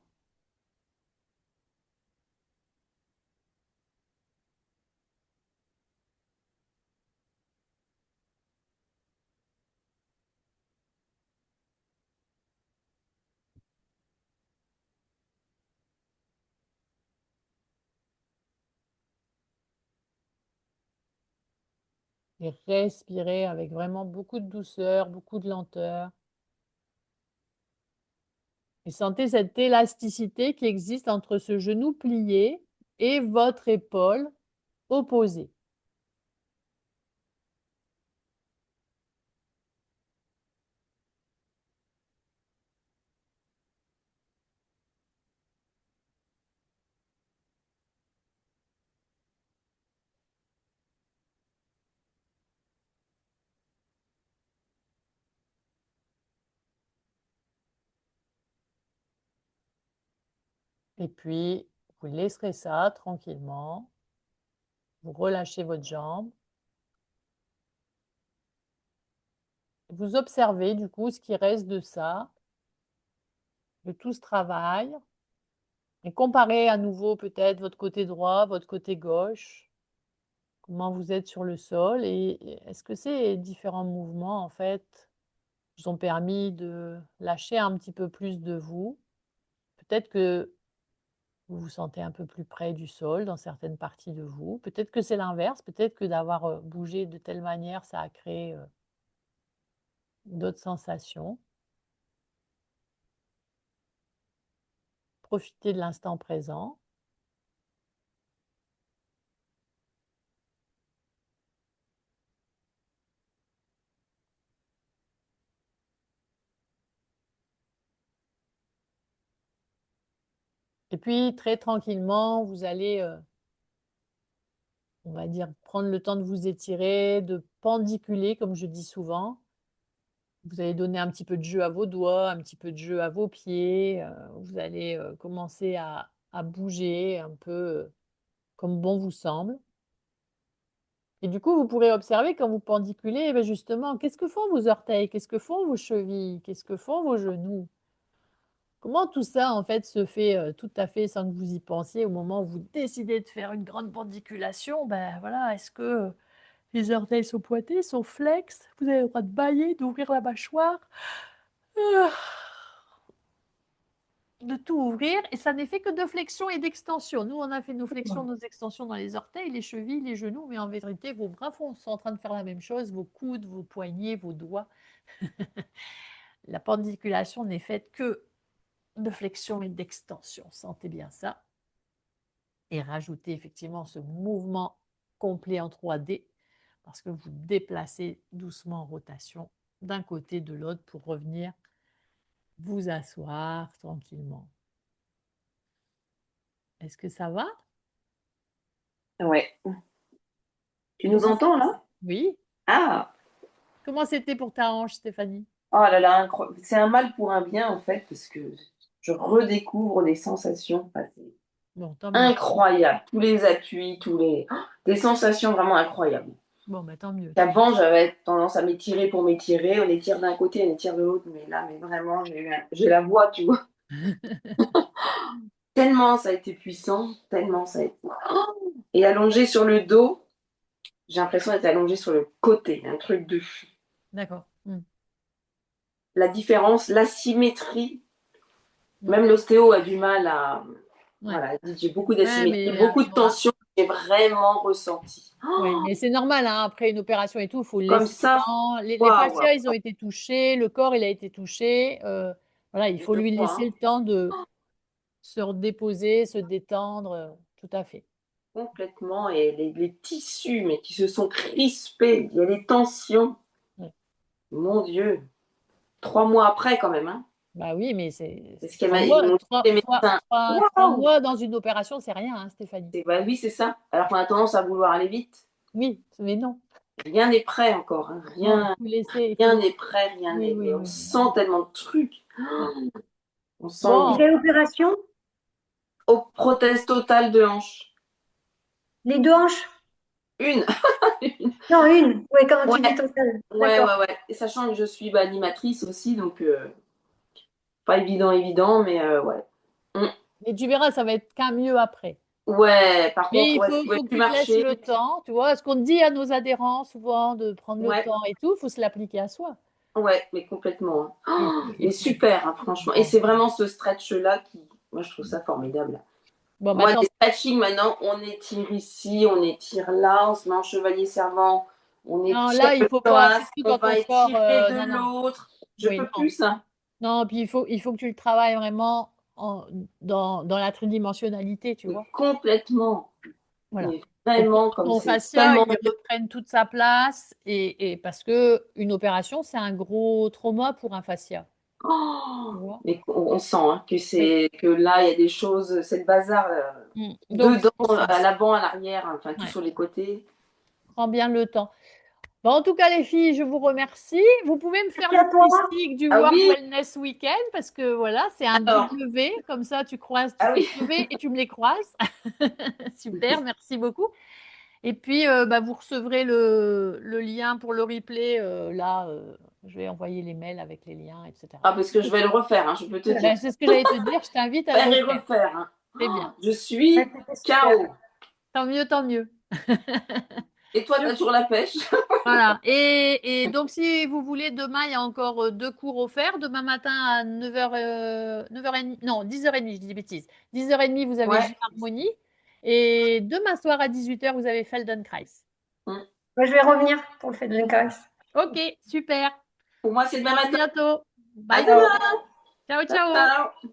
Et respirer avec vraiment beaucoup de douceur, beaucoup de lenteur. Et sentez cette élasticité qui existe entre ce genou plié et votre épaule opposée. Et puis, vous laisserez ça tranquillement. Vous relâchez votre jambe. Vous observez du coup ce qui reste de ça, de tout ce travail. Et comparez à nouveau peut-être votre côté droit, votre côté gauche, comment vous êtes sur le sol et est-ce que ces différents mouvements, en fait, vous ont permis de lâcher un petit peu plus de vous? Peut-être que vous vous sentez un peu plus près du sol dans certaines parties de vous. Peut-être que c'est l'inverse, peut-être que d'avoir, bougé de telle manière, ça a créé, d'autres sensations. Profitez de l'instant présent. Et puis très tranquillement, vous allez, on va dire, prendre le temps de vous étirer, de pendiculer comme je dis souvent. Vous allez donner un petit peu de jeu à vos doigts, un petit peu de jeu à vos pieds, vous allez, commencer à bouger un peu, comme bon vous semble. Et du coup, vous pourrez observer quand vous pendiculez, eh beh, justement, qu'est-ce que font vos orteils? Qu'est-ce que font vos chevilles? Qu'est-ce que font vos genoux? Comment tout ça, en fait, se fait, tout à fait sans que vous y pensiez au moment où vous décidez de faire une grande pendiculation? Ben, voilà, est-ce que les orteils sont pointés, sont flex? Vous avez le droit de bâiller, d'ouvrir la mâchoire, ah, de tout ouvrir et ça n'est fait que de flexion et d'extension. Nous, on a fait nos flexions, nos extensions dans les orteils, les chevilles, les genoux, mais en vérité, vos bras sont en train de faire la même chose, vos coudes, vos poignets, vos doigts. La pendiculation n'est faite que de flexion et d'extension. Sentez bien ça. Et rajoutez effectivement ce mouvement complet en 3D parce que vous déplacez doucement en rotation d'un côté de l'autre pour revenir vous asseoir tranquillement. Est-ce que ça va? Ouais. Tu nous Comment entends là? Oui. Ah! Comment c'était pour ta hanche, Stéphanie? Oh là là, c'est un mal pour un bien en fait, parce que je redécouvre des sensations. Enfin, c'est Bon, tant mieux. incroyable. Tous les appuis, des sensations vraiment incroyables. Bon, bah, tant mieux. Qu'avant, j'avais tendance à m'étirer pour m'étirer. On étire d'un côté, on étire de l'autre, mais là, mais vraiment, j'ai la voix, tu vois. Tellement ça a été puissant, tellement ça a été. Et allongé sur le dos, j'ai l'impression d'être allongée sur le côté, un truc de fou. D'accord. La différence, l'asymétrie, Ouais. même l'ostéo a du mal à. Ouais. Voilà, elle dit, j'ai beaucoup Ouais, d'asymétrie, mais beaucoup de tu vois, tension, j'ai vraiment ressenti. ouais, mais c'est normal, hein, après une opération et tout, il faut Comme laisser le ça, temps. Les waouh, fascias, ils ont waouh, été touchés, le corps, il a été touché. Voilà, il faut deux lui fois, laisser hein, le temps de se redéposer, se détendre, tout à fait. complètement, et les tissus, mais qui se sont crispés, il y a des tensions. Ouais. Mon Dieu, 3 mois après quand même, hein. Bah oui, mais c'est C'est ce trois ils mois, m'ont dit les médecins. trois Waouh! mois dans une opération, c'est rien, hein, Stéphanie. Bah oui, c'est ça. Alors qu'on a tendance à vouloir aller vite. Oui, mais non. Rien n'est prêt encore, hein. Non, il Rien, faut laisser, il faut rien laisser. n'est prêt, rien Oui, n'est. oui, Mais on oui. sent tellement de trucs. Ouais. On sent Et Bon, quelle opération? aux prothèse totale de hanche. Les deux hanches? Une. Non, une. Oui, quand tu dis Ouais, total. ouais, D'accord. ouais, ouais. Et sachant que je suis animatrice aussi, donc pas évident, évident, mais ouais. Mm. mais tu verras, ça va être qu'un mieux après. Ouais, par Mais contre, ouais, je pouvais faut que plus tu te laisses marcher. le temps, tu vois. Ce qu'on dit à nos adhérents souvent de prendre le Ouais, temps et tout, il faut se l'appliquer à soi. ouais, mais complètement, hein. Oh, Et mais puis, super, hein, franchement. Et bon, c'est vraiment ce stretch-là qui, moi, je trouve ça formidable. bon, Moi, maintenant, des stretching, maintenant, on étire ici, on étire là, on se met en chevalier servant, on non, étire là, il le faut pas, psoas, surtout on quand va ton corps, étirer non, de non, l'autre. Je oui, peux non. plus ça. Non, puis il faut que tu le travailles vraiment dans la tridimensionnalité, tu Mais vois. complètement. Voilà. Mais Pour que vraiment, comme ton c'est fascia, tellement. il reprenne toute sa place et parce que une opération, c'est un gros trauma pour un fascia, Oh, tu vois. mais on sent, hein, Oui. que là, il y a des choses, c'est le bazar, Donc, dedans, c'est pour ça. à l'avant, à l'arrière, enfin tout Ouais. sur les côtés. Prends bien le temps. Bon, en tout cas, les filles, je vous remercie. Vous pouvez me faire Merci à le toi. petit stick du Ah World oui, Wellness Weekend parce que voilà, c'est un alors, W. Comme ça, tu croises, tu ah fais oui. W et tu me les croises. Super, merci beaucoup. Et puis, bah, vous recevrez le lien pour le replay. Là, je vais envoyer les mails avec les liens, etc. Ah, parce que je vais le refaire, hein, je peux te dire. C'est ce que j'allais te dire. Je t'invite à le Faire et refaire. refaire, hein. C'est bien. Je Ouais, suis c'était super. KO. Tant mieux, tant mieux. Et toi, t'as toujours la pêche? Voilà. Et donc, si vous voulez, demain, il y a encore 2 cours offerts. Demain matin à 9h, 9h30, non, 10h30, je dis des bêtises. 10h30, vous avez Ouais. Gym Harmonie. Et demain soir à 18h, vous avez Feldenkrais. Mm. Moi, je vais revenir pour le fait de Feldenkrais. Ok, super. Pour moi, c'est demain À matin. bientôt. À Bye. demain. Ciao, Ciao, ciao. ciao.